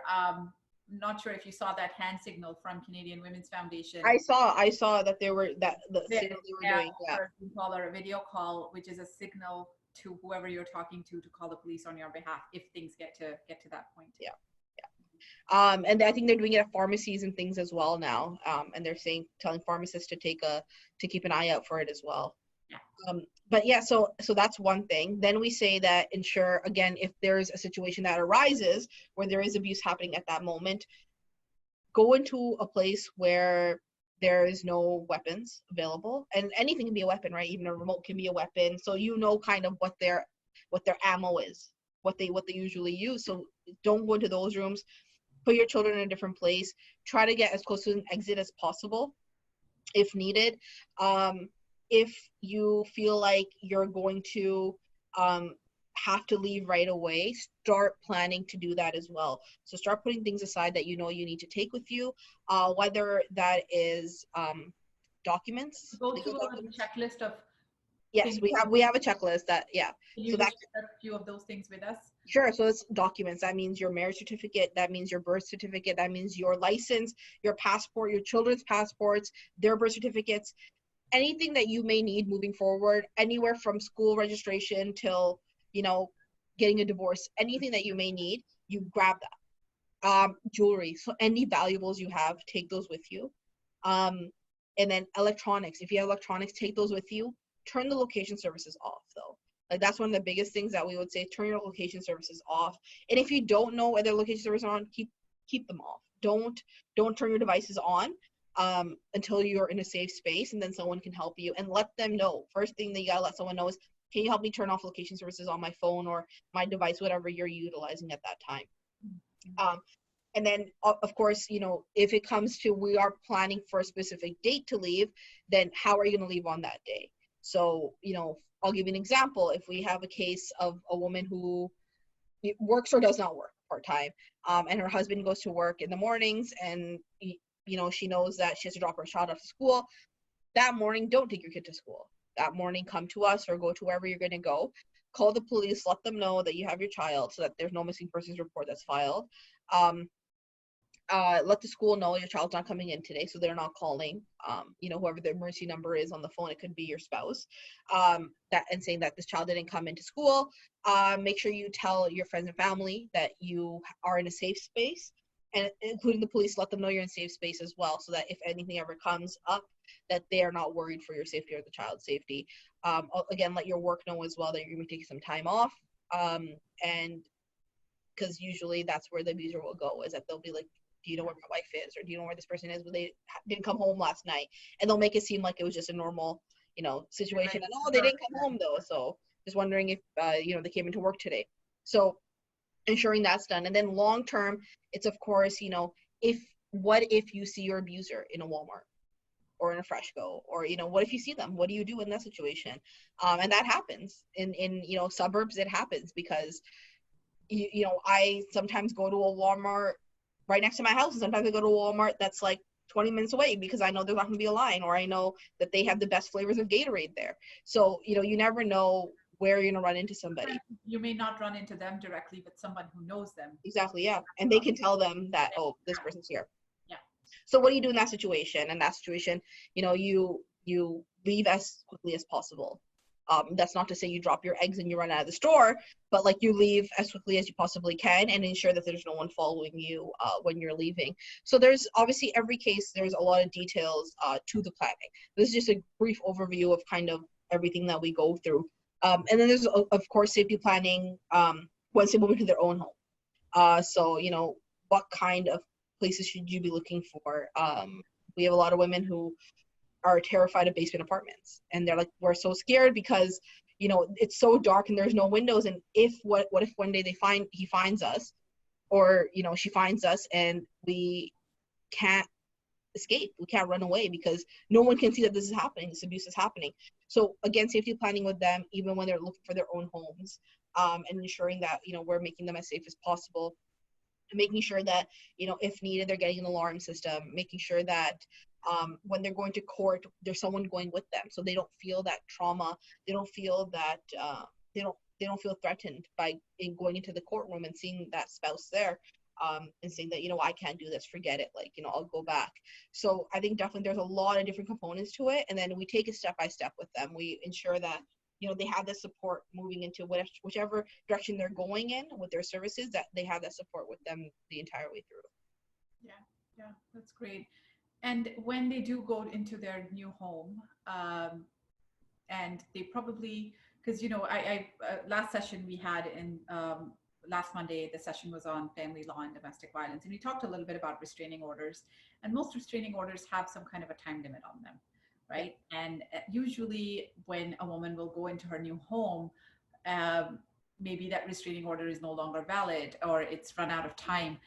Not sure if you saw that hand signal from Canadian Women's Foundation. I saw that there were the signal they were doing. Yeah. Or a Zoom call or a video call, which is a signal to whoever you're talking to call the police on your behalf if things get to that point. Yeah. And I think they're doing it at pharmacies and things as well now. And they're telling pharmacists to keep an eye out for it as well. Yeah. But yeah, so that's one thing. Then we say that ensure, again, if there's a situation that arises where there is abuse happening at that moment, go into a place where there is no weapons available, and anything can be a weapon, right? Even a remote can be a weapon. So kind of what their ammo is, what they usually use. So don't go into those rooms. Put your children in a different place. Try to get as close to an exit as possible if needed. If you feel like you're going to have to leave right away, start planning to do that as well. So start putting things aside that you need to take with you, whether that is documents. Go through a checklist of. Yes, we have a checklist that, yeah. Can you just share a few of those things with us? Sure. So it's documents. That means your marriage certificate. That means your birth certificate. That means your license, your passport, your children's passports, their birth certificates, anything that you may need moving forward, anywhere from school registration till, getting a divorce, anything that you may need, you grab that. Jewelry. So any valuables you have, take those with you. And then electronics. If you have electronics, take those with you. Turn the location services off, though. Like, that's one of the biggest things that we would say. Turn your location services off. And if you don't know whether location services are on, keep them off. Don't turn your devices on until you're in a safe space, and then someone can help you, and let them know. First thing that you gotta let someone know is, can you help me turn off location services on my phone or my device, whatever you're utilizing at that time. And then, of course, if it comes to we are planning for a specific date to leave, then how are you going to leave on that day? So, I'll give you an example. If we have a case of a woman who works or does not work part-time, and her husband goes to work in the mornings, and, she knows that she has to drop her child off to school, that morning, don't take your kid to school. That morning, come to us or go to wherever you're going to go. Call the police, let them know that you have your child so that there's no missing persons report that's filed. Let the school know your child's not coming in today, so they're not calling, whoever the emergency number is on the phone. It could be your spouse, and saying that this child didn't come into school. Make sure you tell your friends and family that you are in a safe space, and including the police, let them know you're in a safe space as well, so that if anything ever comes up, that they are not worried for your safety or the child's safety. Again, let your work know as well that you're going to be taking some time off, and because usually that's where the abuser will go, is that they'll be like, do you know where my wife is, or do you know where this person is? Well, they didn't come home last night, and they'll make it seem like it was just a normal, situation. And they didn't come home though, so just wondering if they came into work today. So ensuring that's done. And then long term, it's of course, if you see your abuser in a Walmart or in a Freshco, or what if you see them? What do you do in that situation? And that happens in suburbs. It happens because I sometimes go to a Walmart right next to my house, and sometimes I go to a Walmart that's like 20 minutes away because I know there's not going to be a line, or I know that they have the best flavors of Gatorade there. So, you never know where you're going to run into somebody. You may not run into them directly, but someone who knows them. Exactly, yeah. And they can tell them that, oh, this person's here. Yeah. So what do you do in that situation? In that situation, you leave as quickly as possible. That's not to say you drop your eggs and you run out of the store, but like you leave as quickly as you possibly can and ensure that there's no one following you when you're leaving. So there's obviously every case, there's a lot of details to the planning. This is just a brief overview of kind of everything that we go through. And then there's, of course, safety planning once they move into their own home. So, you know, what kind of places should you be looking for? We have a lot of women who are terrified of basement apartments, and they're like, we're so scared because, you know, it's so dark and there's no windows, and what if one day he finds us, or, you know, she finds us, and we can't escape, we can't run away because no one can see that this is happening, this abuse is happening. So again, safety planning with them even when they're looking for their own homes, and ensuring that, you know, we're making them as safe as possible, making sure that, you know, if needed, they're getting an alarm system, making sure that when they're going to court, there's someone going with them, so they don't feel that trauma, they don't feel that they don't feel threatened by going into the courtroom and seeing that spouse there, and saying that, you know, I can't do this, forget it, like, you know, I'll go back. So I think definitely there's a lot of different components to it, and then we take it step by step with them. We ensure that, you know, they have the support moving into whichever direction they're going in with their services, that they have that support with them the entire way through. Yeah, that's great. And when they do go into their new home, and they probably, because, you know, I last session we had in last Monday, the session was on family law and domestic violence, and we talked a little bit about restraining orders, and most restraining orders have some kind of a time limit on them, right? And usually when a woman will go into her new home, maybe that restraining order is no longer valid or it's run out of time.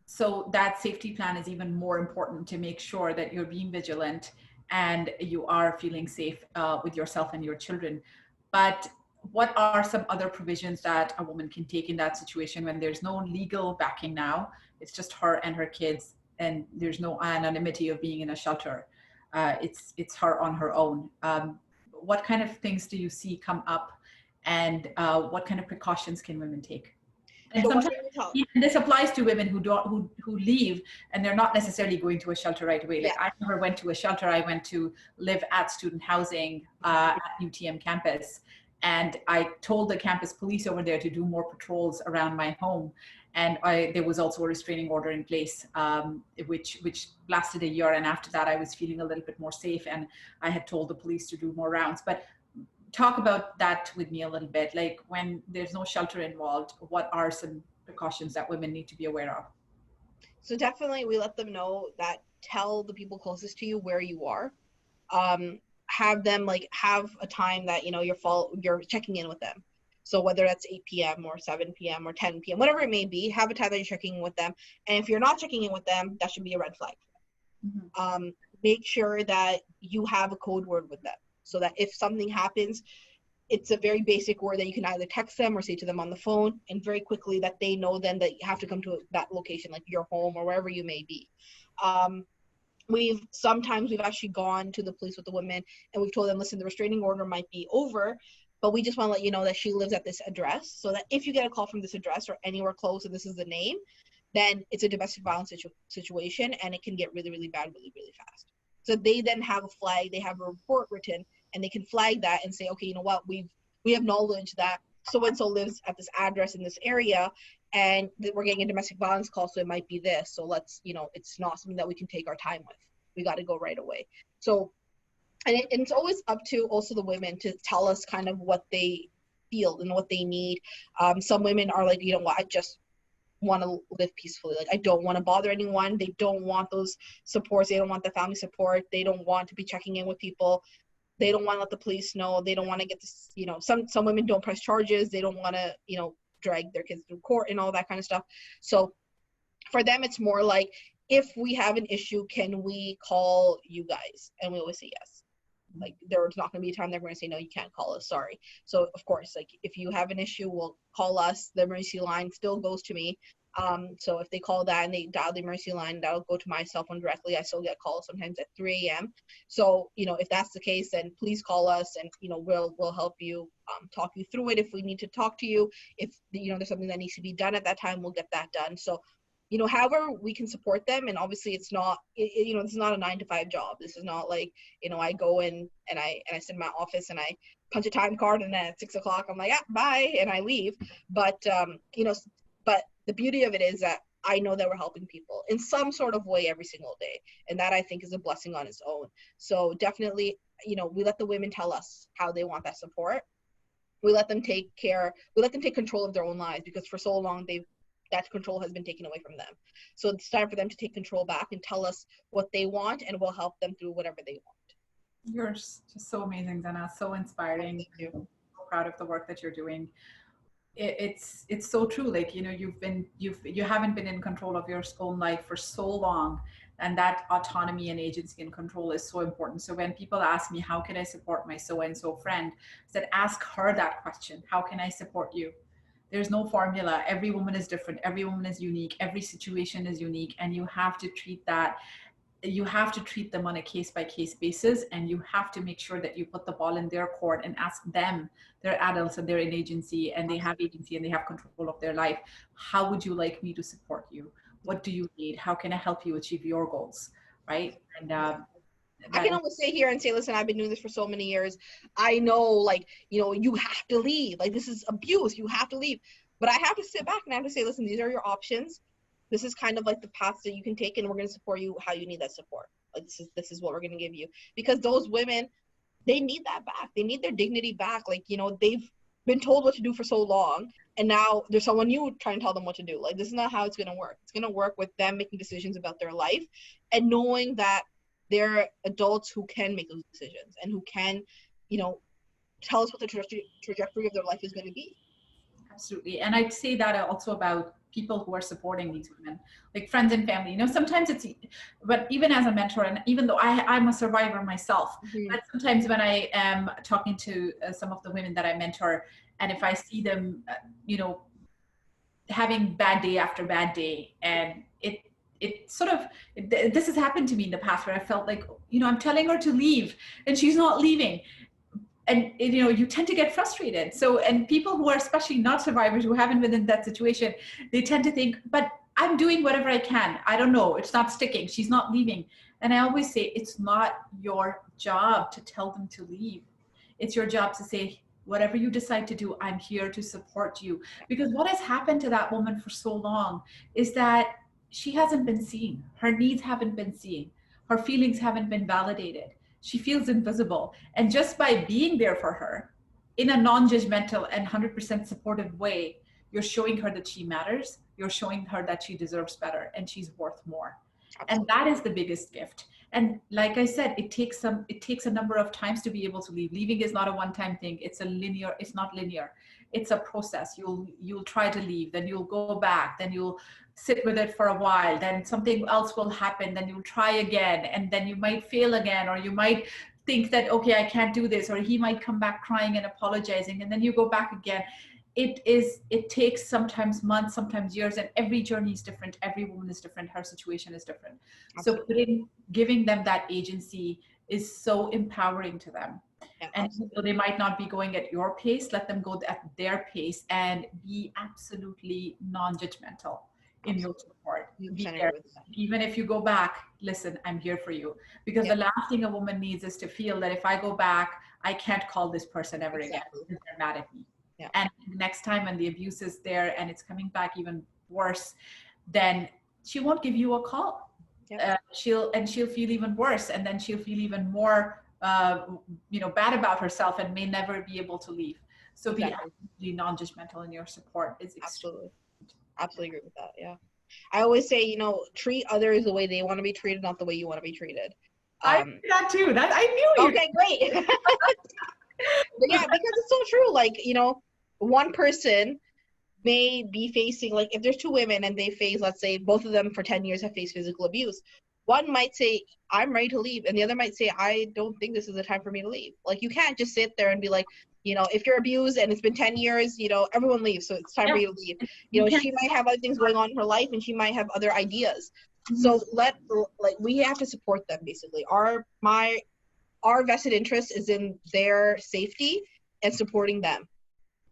So that safety plan is even more important to make sure that you're being vigilant and you are feeling safe with yourself and your children. But what are some other provisions that a woman can take in that situation when there's no legal backing now? It's just her and her kids, and there's no anonymity of being in a shelter. It's her on her own. What kind of things do you see come up, and what kind of precautions can women take? And So sometimes this applies to women who leave and they're not necessarily going to a shelter right away. Like, I never went to a shelter. I went to live at student housing at UTM campus, and I told the campus police over there to do more patrols around my home. And there was also a restraining order in place, which lasted a year. And after that, I was feeling a little bit more safe, and I had told the police to do more rounds. But talk about that with me a little bit. Like, when there's no shelter involved, what are some precautions that women need to be aware of? So definitely we let them know that, tell the people closest to you where you are. Have them have a time that, you know, you're checking in with them. So whether that's 8 p.m. or 7 p.m. or 10 p.m., whatever it may be, have a time that you're checking in with them. And if you're not checking in with them, that should be a red flag. Mm-hmm. Make sure that you have a code word with them, so that if something happens, it's a very basic word that you can either text them or say to them on the phone, and very quickly that they know then that you have to come to that location, like your home or wherever you may be. We've actually gone to the police with the women, and we've told them, listen, the restraining order might be over, but we just want to let you know that she lives at this address, so that if you get a call from this address or anywhere close and this is the name, then it's a domestic violence situation, and it can get really, really bad really, really fast. So they then have a flag, they have a report written, and they can flag that and say, okay, you know what, we have knowledge that so-and-so lives at this address in this area, and we're getting a domestic violence call, so it might be this. So let's, you know, it's not something that we can take our time with. We got to go right away. So, and it's always up to also the women to tell us kind of what they feel and what they need. Some women are like, you know what, I just want to live peacefully. Like, I don't want to bother anyone. They don't want those supports. They don't want the family support. They don't want to be checking in with people. They don't want to let the police know. They don't want to get this, you know, some women don't press charges. They don't want to, you know, drag their kids through court and all that kind of stuff. So for them, it's more like, if we have an issue, can we call you guys? And we always say yes. Like, there's not going to be a time they're going to say, no, you can't call us, sorry. So of course, like, if you have an issue, we'll call us. The emergency line still goes to me. So if they call that and they dial the emergency line, that'll go to my cell phone directly. I still get calls sometimes at 3 a.m. So, you know, if that's the case, then please call us, and, you know, we'll help you, talk you through it. If we need to talk to you, if, you know, there's something that needs to be done at that time, we'll get that done. So, however we can support them. And obviously it's not, this is not a 9-to-5 job. This is not like, I go in and I sit in my office and I punch a time card, and then at 6 o'clock I'm like, bye, and I leave. But, but the beauty of it is that I know that we're helping people in some sort of way every single day. And that, I think, is a blessing on its own. So definitely, we let the women tell us how they want that support. We let them take control of their own lives, because for so long that control has been taken away from them. So it's time for them to take control back and tell us what they want, and we'll help them through whatever they want. You're just so amazing, Zena. So inspiring. Thank you. I'm so proud of the work that you're doing. It's so true. Like, you haven't been in control of your own life for so long, and that autonomy and agency and control is so important. So when people ask me, how can I support my so-and-so friend, I said, ask her that question. How can I support you? There's no formula. Every woman is different. Every woman is unique. Every situation is unique. And you have to treat them on a case-by-case basis, and you have to make sure that you put the ball in their court and ask them. They're adults and they're in agency, and they have agency and they have control of their life. How would you like me to support you? What do you need? How can I help you achieve your goals? Right? And I can almost sit here and say, listen, I've been doing this for so many years. I know, you have to leave. Like, this is abuse. You have to leave. But I have to sit back and I have to say, listen, these are your options. This is kind of like the path that you can take, and we're going to support you how you need that support. Like, this is what we're going to give you. Because those women, they need that back. They need their dignity back. Like, they've been told what to do for so long, and now there's someone new trying to tell them what to do. Like, this is not how it's going to work. It's going to work with them making decisions about their life, and knowing that they're adults who can make those decisions and who can, tell us what the trajectory of their life is going to be. Absolutely. And I'd say that also about people who are supporting these women, like friends and family. Sometimes but even as a mentor, and even though I'm a survivor myself, but sometimes when I am talking to some of the women that I mentor, and if I see them, having bad day after bad day, and this has happened to me in the past, where I felt like, I'm telling her to leave and she's not leaving. And, you tend to get frustrated. So, and people who are especially not survivors, who haven't been in that situation, they tend to think, but I'm doing whatever I can. I don't know. It's not sticking. She's not leaving. And I always say, it's not your job to tell them to leave. It's your job to say, whatever you decide to do, I'm here to support you. Because what has happened to that woman for so long is that she hasn't been seen. Her needs haven't been seen. Her feelings haven't been validated. She feels invisible. And just by being there for her in a non-judgmental and 100% supportive way, you're showing her that she matters. You're showing her that she deserves better and she's worth more. Absolutely. And that is the biggest gift. And like I said, it takes a number of times to be able to leave. Leaving is not a one-time thing. It's not linear. It's a process. You'll try to leave, then you'll go back, then you'll sit with it for a while, then something else will happen, then you'll try again, and then you might fail again, or you might think that, okay, I can't do this, or he might come back crying and apologizing, and then you go back again. It takes sometimes months, sometimes years, and every journey is different. Every woman is different. Her situation is different. Absolutely. So giving them that agency is so empowering to them. Yeah, and so they might not be going at your pace. Let them go at their pace and be absolutely non-judgmental in your support. Even if you go back, listen, I'm here for you. Because the last thing a woman needs is to feel that if I go back, I can't call this person ever again because they're mad at me. Yeah. And the next time when the abuse is there and it's coming back even worse, then she won't give you a call. Yeah. She'll feel even worse, and then she'll feel even more bad about herself and may never be able to leave. So be absolutely non-judgmental in your support. It's absolutely agree with that. Yeah, I always say, treat others the way they want to be treated, not the way you want to be treated. I do that too. That I knew. Okay, great. But yeah, because it's so true. Like, one person may be facing, like, if there's two women and they face, let's say both of them for 10 years have faced physical abuse, one might say, I'm ready to leave, and the other might say, I don't think this is the time for me to leave. Like, you can't just sit there and be like, if you're abused and it's been 10 years, everyone leaves, so it's time for you to leave. She might have other things going on in her life, and she might have other ideas. Mm-hmm. So we have to support them, basically. Our vested interest is in their safety and supporting them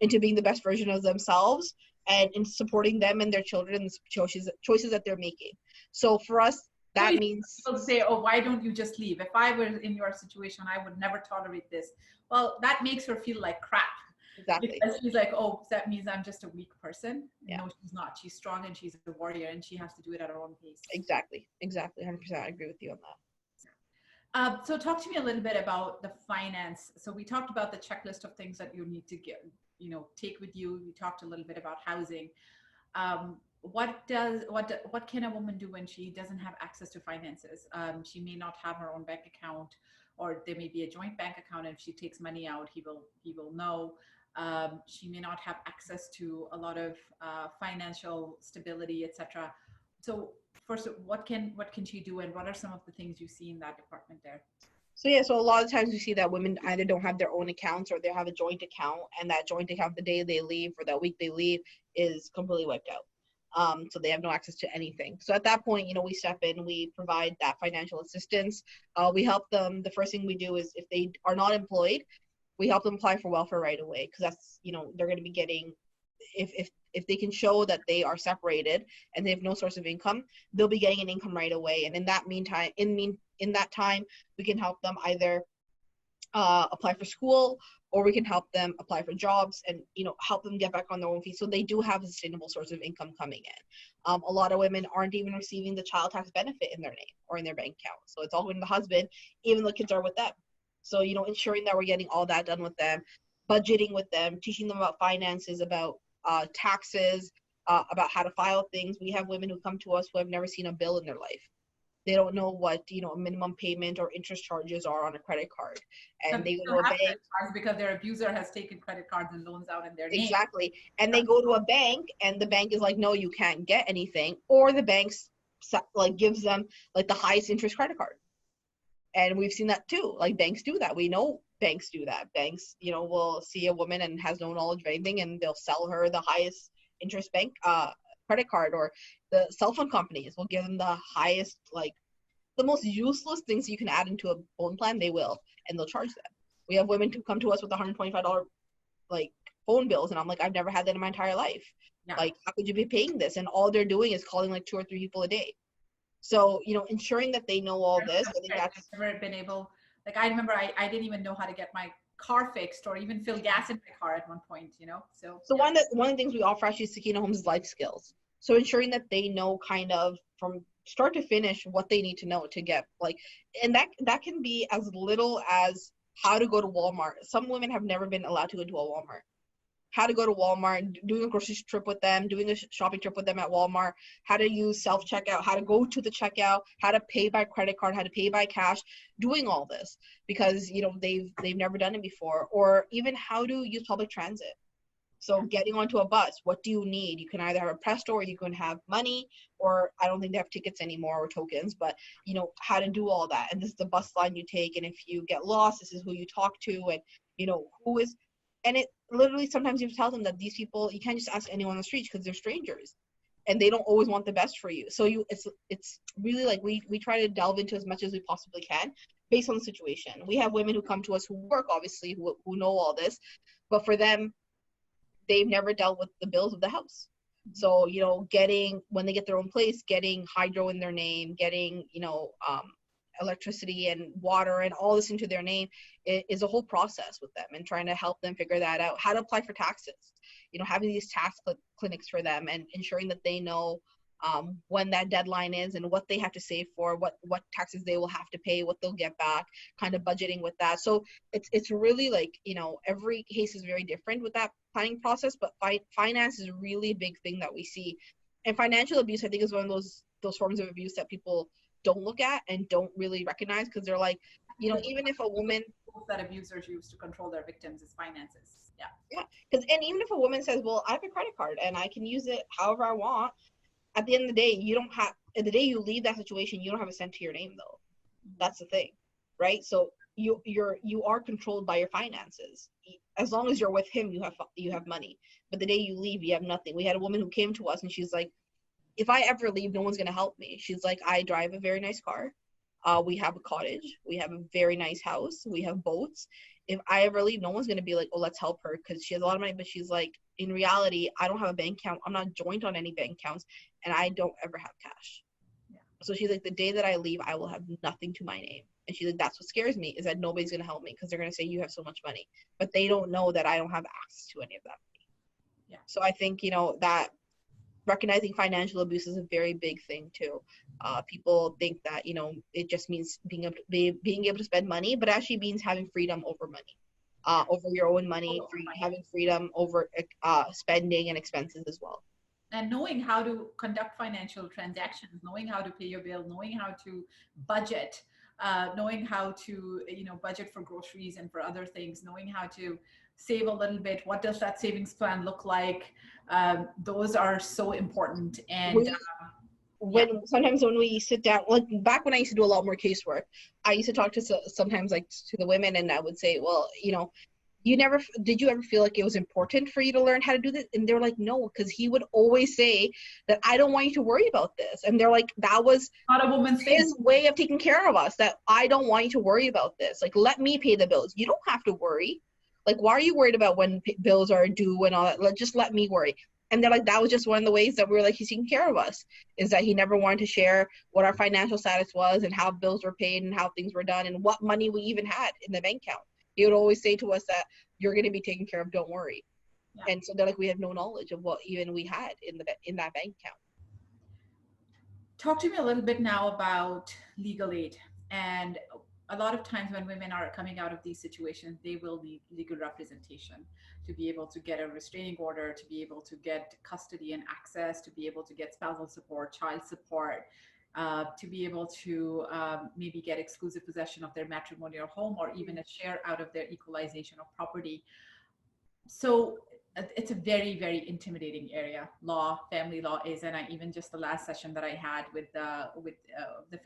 into being the best version of themselves, and in supporting them and their children and the choices that they're making. So for us, that means people say, oh, why don't you just leave? If I were in your situation, I would never tolerate this. Well, that makes her feel like crap. Exactly. Because she's like, oh, that means I'm just a weak person. Yeah. No, she's not. She's strong and she's a warrior and she has to do it at her own pace. Exactly. 100%. I agree with you on that. So talk to me a little bit about the finance. So we talked about the checklist of things that you need to get, take with you. We talked a little bit about housing. What can a woman do when she doesn't have access to finances? She may not have her own bank account, or there may be a joint bank account. And if she takes money out, he will know. She may not have access to a lot of financial stability, etc. So first, what can she do, and what are some of the things you see in that department there? So a lot of times we see that women either don't have their own accounts or they have a joint account, and that joint account, the day they leave or that week they leave, is completely wiped out. So they have no access to anything. So at that point, we step in, we provide that financial assistance. We help them. The first thing we do is, if they are not employed, we help them apply for welfare right away, because that's, they're going to be getting, if they can show that they are separated and they have no source of income, they'll be getting an income right away. And in that meantime, in that time, we can help them either apply for school, or we can help them apply for jobs and, help them get back on their own feet so they do have a sustainable source of income coming in. A lot of women aren't even receiving the child tax benefit in their name or in their bank account. So it's all in the husband, even though the kids are with them. So, ensuring that we're getting all that done with them, budgeting with them, teaching them about finances, about taxes, about how to file things. We have women who come to us who have never seen a bill in their life. They don't know what, a minimum payment or interest charges are on a credit card. And they go to a bank because their abuser has taken credit cards and loans out in their name. Exactly. And they go to a bank and the bank is like, no, you can't get anything. Or the bank gives them the highest interest credit card. And we've seen that too. Banks do that. We know banks do that. Banks, will see a woman and has no knowledge of anything, and they'll sell her the highest interest bank credit card. Or the cell phone companies will give them the highest, the most useless things you can add into a phone plan, they will, and they'll charge them. We have women who come to us with $125 phone bills, and I'm like, I've never had that in my entire life. Yeah. How could you be paying this? And all they're doing is calling 2 or 3 people a day. So, ensuring that they know all this. I think that's never been able, I remember I didn't even know how to get my car fixed or even fill gas in my car at one point, So yeah. One of the things we offer actually at Sakeenah Homes is life skills. So ensuring that they know kind of from start to finish what they need to know to get and that can be as little as how to go to Walmart. Some women have never been allowed to go to a Walmart. How to go to Walmart, doing a grocery trip with them, doing a shopping trip with them at Walmart, how to use self-checkout, how to go to the checkout, how to pay by credit card, how to pay by cash, doing all this because, they've never done it before. Or even how to use public transit. So getting onto a bus, what do you need? You can either have a Presto or you can have money, or I don't think they have tickets anymore or tokens, but, how to do all that. And this is the bus line you take. And if you get lost, this is who you talk to and, who is. And it literally, sometimes you have to tell them that these people, you can't just ask anyone on the street because they're strangers and they don't always want the best for you. So it's really we try to delve into as much as we possibly can based on the situation. We have women who come to us who work, obviously, who know all this, but for them, they've never dealt with the bills of the house. So, when they get their own place, getting hydro in their name, getting, electricity and water and all this into their name is a whole process with them, and trying to help them figure that out. How to apply for taxes, having these tax clinics for them and ensuring that they know when that deadline is and what they have to save for, what taxes they will have to pay, what they'll get back, kind of budgeting with that. So it's really every case is very different with that planning process, but finance is a really big thing that we see. And financial abuse, I think, is one of those forms of abuse that people don't look at and don't really recognize, because they're even if a woman that abusers use to control their victims is finances. Yeah. And even if a woman says, well, I have a credit card and I can use it however I want, at the end of the day, the day you leave that situation, you don't have a cent to your name though. That's the thing, right? So you are controlled by your finances. As long as you're with him, you have money. But the day you leave, you have nothing. We had a woman who came to us and she's like, if I ever leave, no one's going to help me. She's like, I drive a very nice car. We have a cottage. We have a very nice house. We have boats. if I ever leave, no one's going to be like, oh, let's help her because she has a lot of money. But she's like, in reality, I don't have a bank account. I'm not joined on any bank accounts, and I don't ever have cash. Yeah. So she's like, the day that I leave, I will have nothing to my name. And she's like, that's what scares me, is that nobody's going to help me because they're going to say you have so much money. But they don't know that I don't have access to any of that money. Yeah. So I think, that recognizing financial abuse is a very big thing too. People think that, it just means being able to spend money, but actually means having freedom over money, over your own money, having freedom over spending and expenses as well. And knowing how to conduct financial transactions, knowing how to pay your bill, knowing how to budget, knowing how to, budget for groceries and for other things, knowing how to save a little bit. What does that savings plan look like? Those are so important. And sometimes when we sit down, like back when I used to do a lot more casework, I used to talk to sometimes like to the women, and I would say, well, did you ever feel like it was important for you to learn how to do this? And they're like, no, because he would always say that I don't want you to worry about this. And they're like, that was not a woman's his way of taking care of us, that I don't want you to worry about this. Like, let me pay the bills. You don't have to worry. Like, why are you worried about when bills are due and all that? Just let me worry. And they're like, that was just one of the ways that we were like, he's taking care of us, is that he never wanted to share what our financial status was and how bills were paid and how things were done and what money we even had in the bank account. He would always say to us that you're going to be taken care of, don't worry. Yeah. And so they're like, we have no knowledge of what even we had in that bank account. Talk to me a little bit now about legal aid. And a lot of times when women are coming out of these situations, they will need legal representation to be able to get a restraining order, to be able to get custody and access, to be able to get spousal support, child support, to be able to maybe get exclusive possession of their matrimonial home, or even a share out of their equalization of property. So it's a very, very intimidating area. Family law is, and even just the last session that I had with the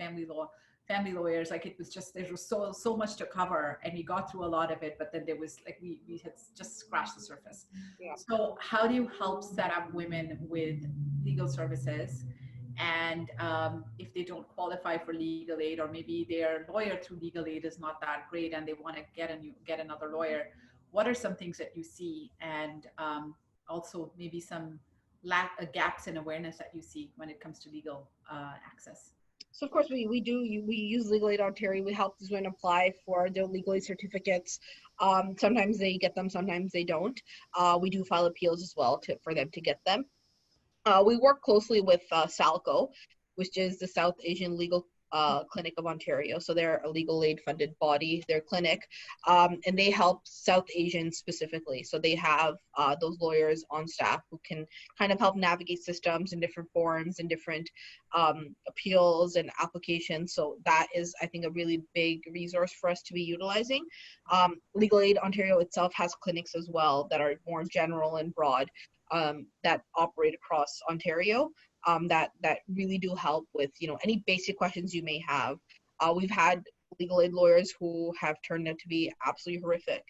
family lawyers, like it was just, there was so much to cover, and we got through a lot of it, but then there was like we had just scratched the surface. Yeah. So how do you help set up women with legal services? And if they don't qualify for legal aid, or maybe their lawyer through legal aid is not that great and they want to get another lawyer, what are some things that you see? And also maybe some gaps in awareness that you see when it comes to legal access? So of course we use Legal Aid Ontario. We help these women apply for their legal aid certificates. Sometimes they get them, sometimes they don't. We do file appeals as well for them to get them. We work closely with SALCO, which is the South Asian Legal Clinic of Ontario. So they're a legal aid funded body, their clinic, and they help South Asians specifically. So they have those lawyers on staff who can kind of help navigate systems and different forms and different appeals and applications. So that is, I think, a really big resource for us to be utilizing. Legal Aid Ontario itself has clinics as well that are more general and broad, that operate across Ontario, that really do help with any basic questions you may have. We've had legal aid lawyers who have turned out to be absolutely horrific.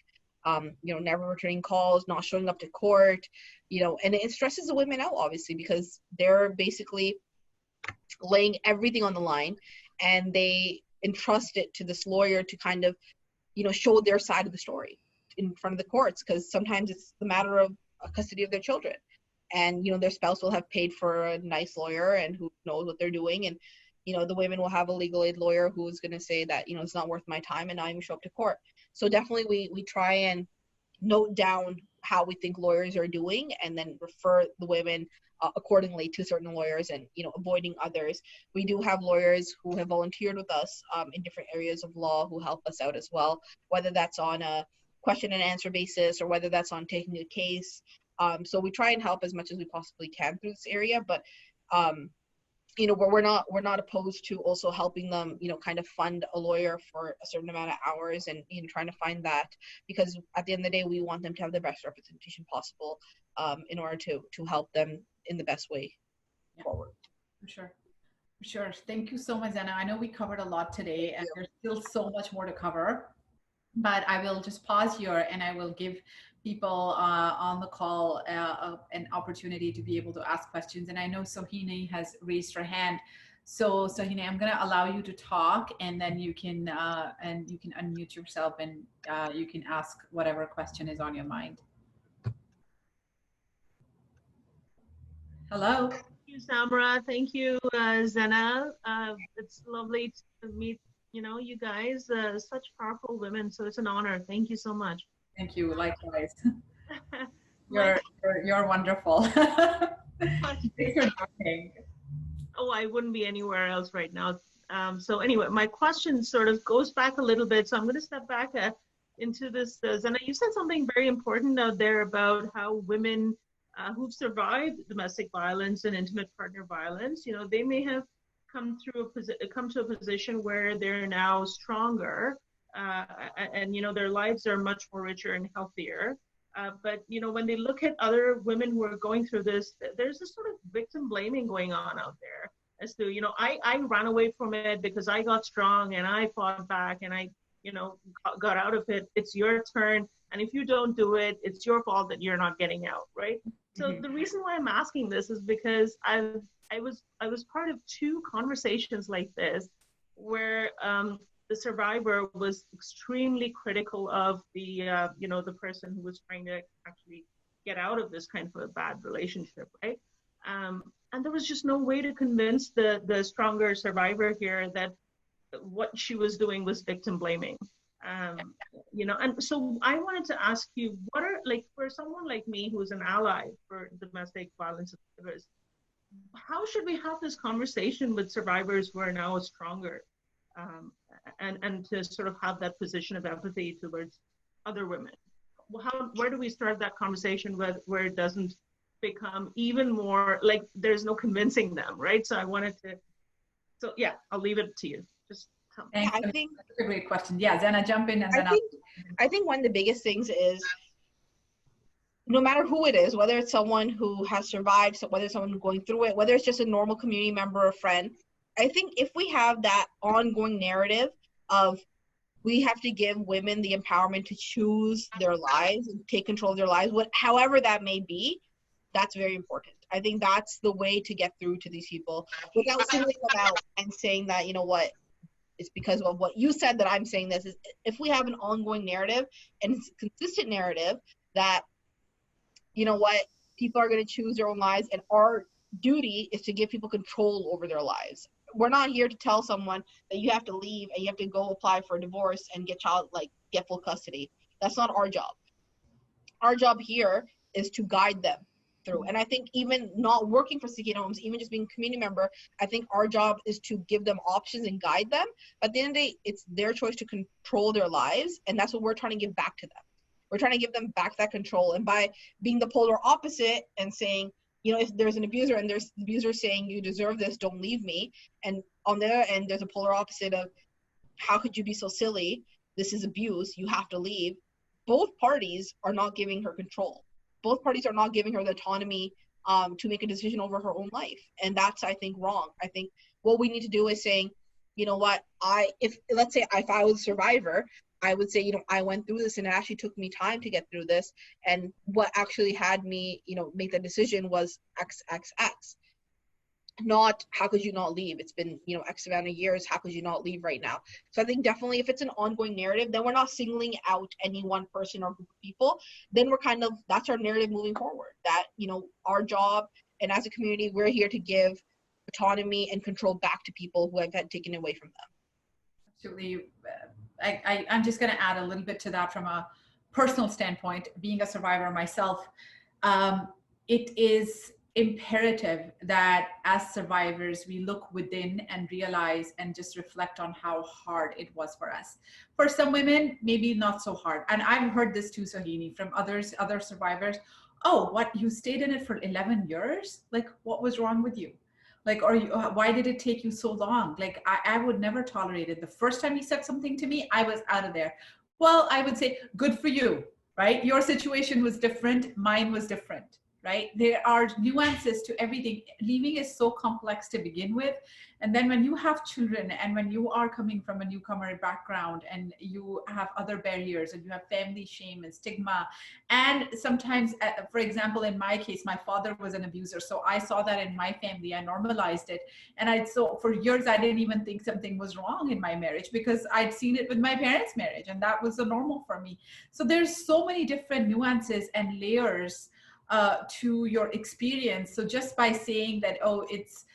Never returning calls, not showing up to court, and it stresses the women out, obviously, because they're basically laying everything on the line, and they entrust it to this lawyer to kind of show their side of the story in front of the courts, because sometimes it's the matter of custody of their children, and their spouse will have paid for a nice lawyer and who knows what they're doing, and the women will have a legal aid lawyer who is going to say that it's not worth my time and not even show up to court. So definitely we try and note down how we think lawyers are doing, and then refer the women accordingly to certain lawyers, and avoiding others. We do have lawyers who have volunteered with us in different areas of law who help us out as well, whether that's on a question and answer basis or whether that's on taking a case. So we try and help as much as we possibly can through this area, but we're not opposed to also helping them kind of fund a lawyer for a certain amount of hours, and trying to find that, because at the end of the day we want them to have the best representation possible, in order to help them in the best way forward. For sure. Thank you so much, Zena. I know we covered a lot today, and there's still so much more to cover. But I will just pause here, and I will give people on the call an opportunity to be able to ask questions. And I know Sohini has raised her hand. So Sakeenah, I'm going to allow you to talk, and then you can unmute yourself, and you can ask whatever question is on your mind. Hello. Thank you, Samra. Thank you, Zena. It's lovely to meet, you guys, such powerful women. So it's an honor. Thank you so much. Thank you. Likewise. You're wonderful. You're joking. Oh, I wouldn't be anywhere else right now. So anyway, my question sort of goes back a little bit. So I'm going to step back into this. Zena, you said something very important out there about how women who've survived domestic violence and intimate partner violence, they may have come to a position where they're now stronger, and their lives are much more richer and healthier. But when they look at other women who are going through this, there's this sort of victim blaming going on out there as to, I ran away from it because I got strong and I fought back and I, got out of it. It's your turn. And if you don't do it, it's your fault that you're not getting out, right? So the reason why I'm asking this is because I was part of two conversations like this where the survivor was extremely critical of the the person who was trying to actually get out of this kind of a bad relationship, right? And there was just no way to convince the stronger survivor here that what she was doing was victim blaming. And so I wanted to ask you, what are, like, for someone like me who's an ally for domestic violence survivors, how should we have this conversation with survivors who are now stronger, and to sort of have that position of empathy towards other women? Where do we start that conversation where it doesn't become even more like there's no convincing them, right? So yeah, I'll leave it to you. Just Thanks. I think that's a great question. Yeah, Zena, jump in, and then I think one of the biggest things is, no matter who it is, whether it's someone who has survived, so whether it's someone going through it, whether it's just a normal community member or friend, I think if we have that ongoing narrative of we have to give women the empowerment to choose their lives and take control of their lives, however that may be, that's very important. I think that's the way to get through to these people without singling them out and saying that, it's because of what you said that I'm saying this. Is if we have an ongoing narrative and it's a consistent narrative that, people are going to choose their own lives, and our duty is to give people control over their lives. We're not here to tell someone that you have to leave and you have to go apply for a divorce and get full custody. That's not our job. Our job here is to guide them through. And I think even not working for Sakeenah Homes, even just being a community member, I think our job is to give them options and guide them. But at the end of the day, it's their choice to control their lives. And that's what we're trying to give back to them. We're trying to give them back that control. And by being the polar opposite and saying, if there's an abuser and there's the abuser saying, you deserve this, don't leave me. And on the other end, there's a polar opposite of, how could you be so silly? This is abuse. You have to leave. Both parties are not giving her control. Both parties are not giving her the autonomy to make a decision over her own life. And that's, I think, wrong. I think what we need to do is saying, if I was a survivor, I would say, I went through this and it actually took me time to get through this. And what actually had me, make the decision was XXX. Not, how could you not leave? It's been, X amount of years. How could you not leave right now? So I think definitely if it's an ongoing narrative, then we're not singling out any one person or group of people. Then we're that's our narrative moving forward. That, our job, and as a community, we're here to give autonomy and control back to people who have had taken away from them. Absolutely. I'm just going to add a little bit to that from a personal standpoint. Being a survivor myself, it is imperative that as survivors, we look within and realize and just reflect on how hard it was for us. For some women, maybe not so hard. And I've heard this too, Sohini, from other survivors. Oh, what, you stayed in it for 11 years? Like, what was wrong with you? Like, why did it take you so long? Like, I would never tolerate it. The first time you said something to me, I was out of there. Well, I would say, good for you, right? Your situation was different. Mine was different, right? There are nuances to everything. Leaving is so complex to begin with. And then when you have children and when you are coming from a newcomer background and you have other barriers and you have family shame and stigma, and sometimes, for example, in my case, my father was an abuser. So I saw that in my family, I normalized it. And so for years, I didn't even think something was wrong in my marriage because I'd seen it with my parents' marriage and that was the normal for me. So there's so many different nuances and layers to your experience. So just by saying that, oh, it's,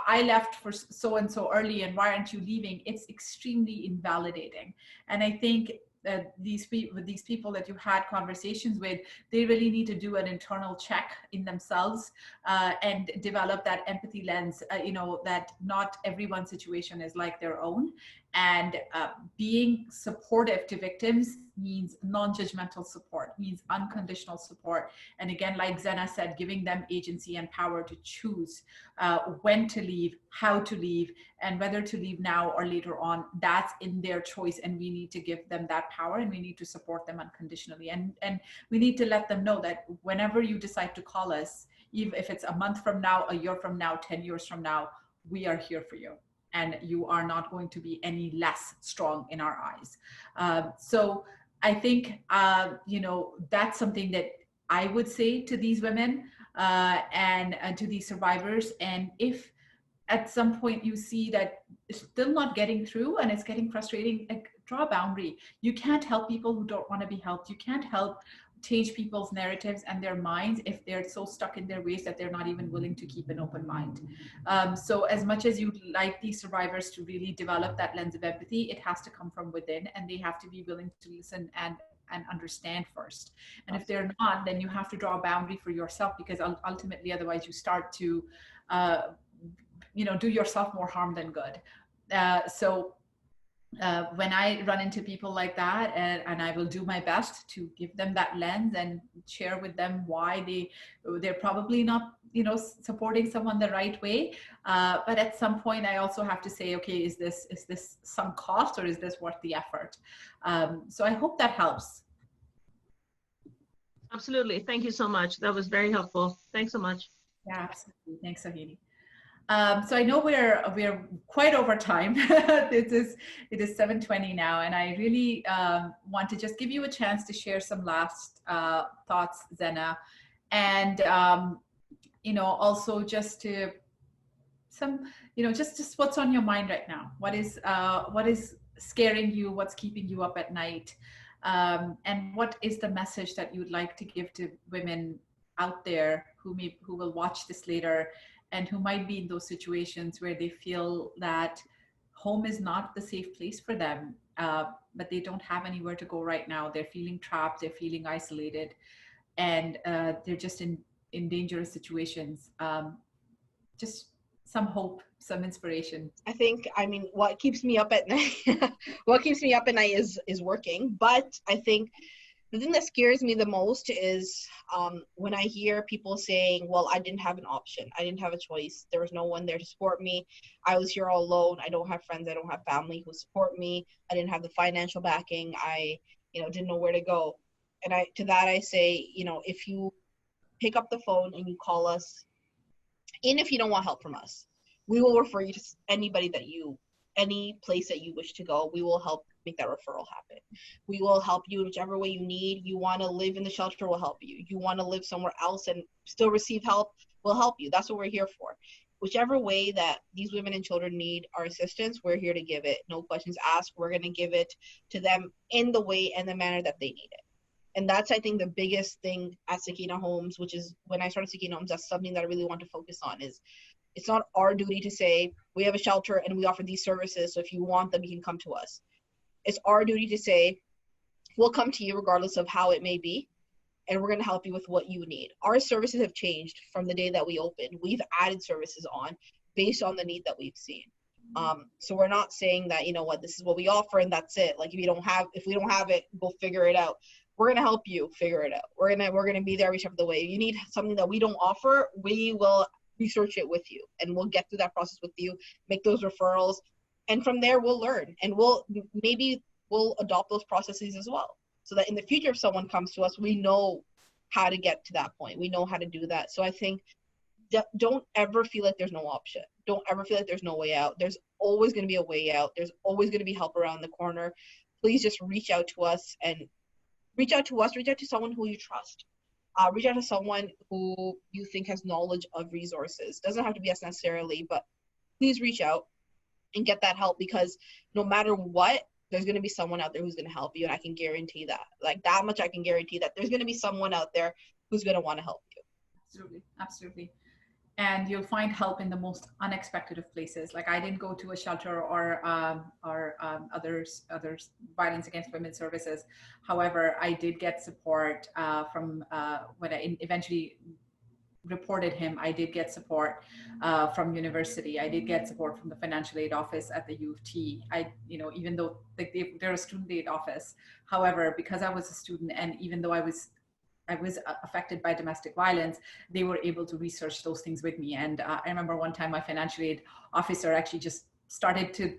I left for so and so early and why aren't you leaving? It's extremely invalidating. And I think that these people that you had conversations with, they really need to do an internal check in themselves and develop that empathy lens, that not everyone's situation is like their own. And being supportive to victims means non-judgmental support, means unconditional support. And again, like Zena said, giving them agency and power to choose when to leave, how to leave, and whether to leave now or later on. That's in their choice, and we need to give them that power, and we need to support them unconditionally. And we need to let them know that whenever you decide to call us, even if it's a month from now, a year from now, 10 years from now, we are here for you. And you are not going to be any less strong in our eyes. So I think, that's something that I would say to these women and to these survivors. And if at some point you see that it's still not getting through and it's getting frustrating, draw a boundary. You can't help people who don't want to be helped. You can't help change people's narratives and their minds if they're so stuck in their ways that they're not even willing to keep an open mind. So as much as you'd like these survivors to really develop that lens of empathy, it has to come from within, and they have to be willing to listen and understand first. And if they're not, then you have to draw a boundary for yourself, because ultimately otherwise you start to do yourself more harm than good. When I run into people like that, and I will do my best to give them that lens and share with them why they're probably not, supporting someone the right way. But at some point I also have to say, okay, is this some cost, or is this worth the effort? So I hope that helps. Absolutely. Thank you so much. That was very helpful. Thanks so much. Yeah, absolutely. Thanks, Sahini. So I know we're quite over time. It is 7:20 now, and I really want to just give you a chance to share some last thoughts, Zena, and also just to just what's on your mind right now. What is scaring you? What's keeping you up at night? And what is the message that you would like to give to women out there who will watch this later, and who might be in those situations where they feel that home is not the safe place for them, but they don't have anywhere to go right now. They're feeling trapped, they're feeling isolated, and they're just in dangerous situations. Just some hope, some inspiration. What keeps me up at night, is working. But I think the thing that scares me the most is when I hear people saying, well, I didn't have an option. I didn't have a choice. There was no one there to support me. I was here all alone. I don't have friends. I don't have family who support me. I didn't have the financial backing. I, didn't know where to go. And to that I say, if you pick up the phone and you call us, and if you don't want help from us, we will refer you to any place that you wish to go. We will help make that referral happen. We will help you in whichever way you need. You want to live in the shelter, we'll help you. You want to live somewhere else and still receive help, we'll help you. That's what we're here for. Whichever way that these women and children need our assistance, we're here to give it. No questions asked. We're going to give it to them in the way and the manner that they need it. And that's, I think, the biggest thing at Sakeenah Homes, which is when I started Sakeenah Homes, that's something that I really want to focus on. Is it's not our duty to say, we have a shelter and we offer these services, so if you want them, you can come to us. It's our duty to say, we'll come to you regardless of how it may be, and we're going to help you with what you need. Our services have changed from the day that we opened. We've added services on based on the need that we've seen. So we're not saying that, this is what we offer and that's it. Like if we don't have it, we'll figure it out. We're going to help you figure it out. We're going to be there every step of the way. You need something that we don't offer, we will research it with you, and we'll get through that process with you, make those referrals, and from there we'll learn, and we'll adopt those processes as well, so that in the future if someone comes to us, we know how to get to that point. We know how to do that. So I think don't ever feel like there's no option. Don't ever feel like there's no way out. There's always going to be a way out. There's always going to be help around the corner. Please just reach out to us, reach out to someone who you trust. Reach out to someone who you think has knowledge of resources. Doesn't have to be us necessarily, but please reach out and get that help, because no matter what, there's going to be someone out there who's going to help you. And I can guarantee that. Like, that much I can guarantee, that there's going to be someone out there who's going to want to help you. Absolutely. Absolutely. And you'll find help in the most unexpected of places. Like, I didn't go to a shelter or others violence against women services. However, I did get support from when I eventually reported him. I did get support from university. I did get support from the financial aid office at the U of T. Even though they're a student aid office. However, because I was a student, and even though I was affected by domestic violence, they were able to research those things with me. And I remember one time my financial aid officer actually just started to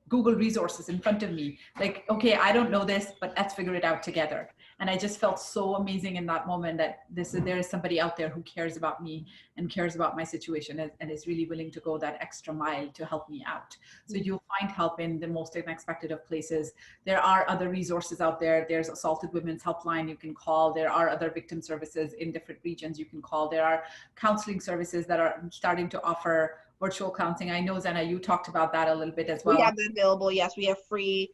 Google resources in front of me. Like, okay, I don't know this, but let's figure it out together. And I just felt so amazing in that moment that there is somebody out there who cares about me and cares about my situation and is really willing to go that extra mile to help me out. So you'll find help in the most unexpected of places. There are other resources out there. There's Assaulted Women's Helpline you can call. There are other victim services in different regions you can call. There are counseling services that are starting to offer virtual counseling. I know, Zena, you talked about that a little bit as well. We have that available. Yes, we have free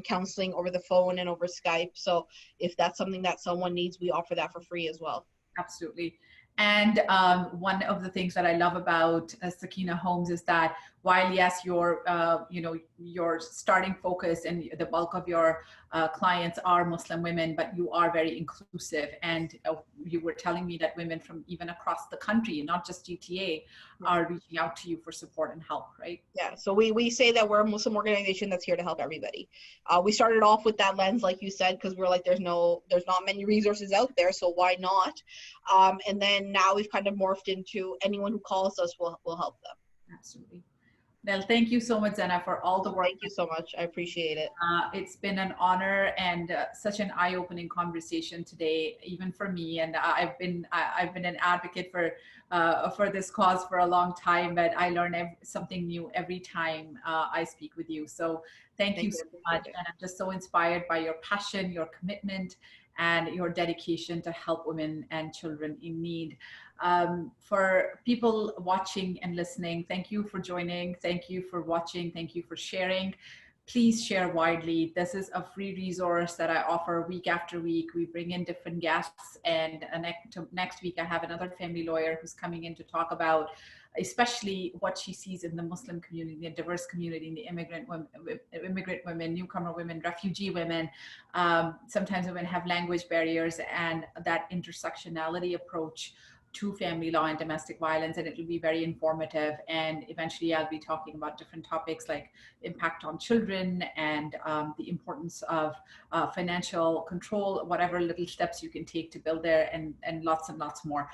counseling over the phone and over Skype. So if that's something that someone needs, we offer that for free as well. Absolutely. And one of the things that I love about Sakeenah Homes is that while yes, your starting focus and the bulk of your clients are Muslim women, but you are very inclusive. And you were telling me that women from even across the country, not just GTA, are reaching out to you for support and help, right? Yeah, so we say that we're a Muslim organization that's here to help everybody. We started off with that lens, like you said, because we're like, there's not many resources out there, so why not? And then now we've kind of morphed into anyone who calls us will help them. Absolutely. Well, thank you so much, Zena, for all the work. Thank you so much. I appreciate it. It's been an honor and such an eye-opening conversation today, even for me. And I've been an advocate for this cause for a long time, but I learn something new every time I speak with you. So thank you so much. And I'm just so inspired by your passion, your commitment, and your dedication to help women and children in need. For people watching and listening, thank you for joining. Thank you for watching. Thank you for sharing. Please share widely. This is a free resource that I offer week after week. We bring in different guests, and next week I have another family lawyer who's coming in to talk about especially what she sees in the Muslim community, the diverse community, the immigrant women, newcomer women, refugee women. Sometimes women have language barriers, and that intersectionality approach to family law and domestic violence, and it will be very informative. And eventually I'll be talking about different topics like impact on children and the importance of financial control, whatever little steps you can take to build there, and lots and lots more.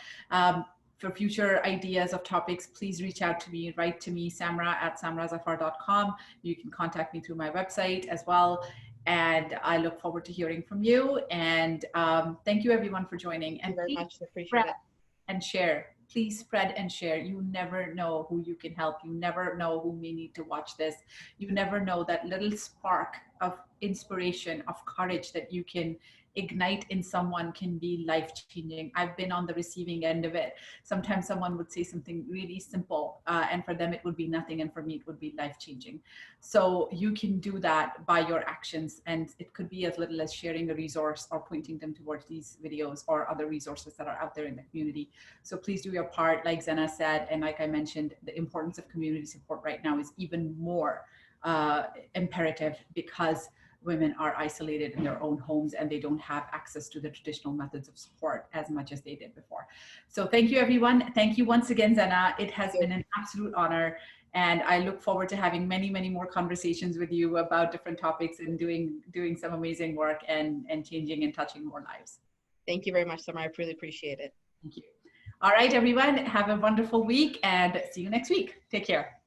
For future ideas of topics, please reach out to me, write to me, samra@samrazafar.com. You can contact me through my website as well. And I look forward to hearing from you. And thank you everyone for joining. Thank you very much. I appreciate it. And share. Please spread and share. You never know who you can help. You never know who may need to watch this. You never know that little spark of inspiration, of courage that you can ignite in someone can be life-changing. I've been on the receiving end of it. Sometimes someone would say something really simple, and for them it would be nothing, and for me it would be life-changing. So you can do that by your actions, and it could be as little as sharing a resource or pointing them towards these videos or other resources that are out there in the community. So please do your part. Like Zena said, and like I mentioned, the importance of community support right now is even more imperative, because women are isolated in their own homes and they don't have access to the traditional methods of support as much as they did before. So thank you, everyone. Thank you once again, Zena. It has been an absolute honor. And I look forward to having many, many more conversations with you about different topics and doing some amazing work and changing and touching more lives. Thank you very much, Summer. I really appreciate it. Thank you. All right, everyone. Have a wonderful week and see you next week. Take care.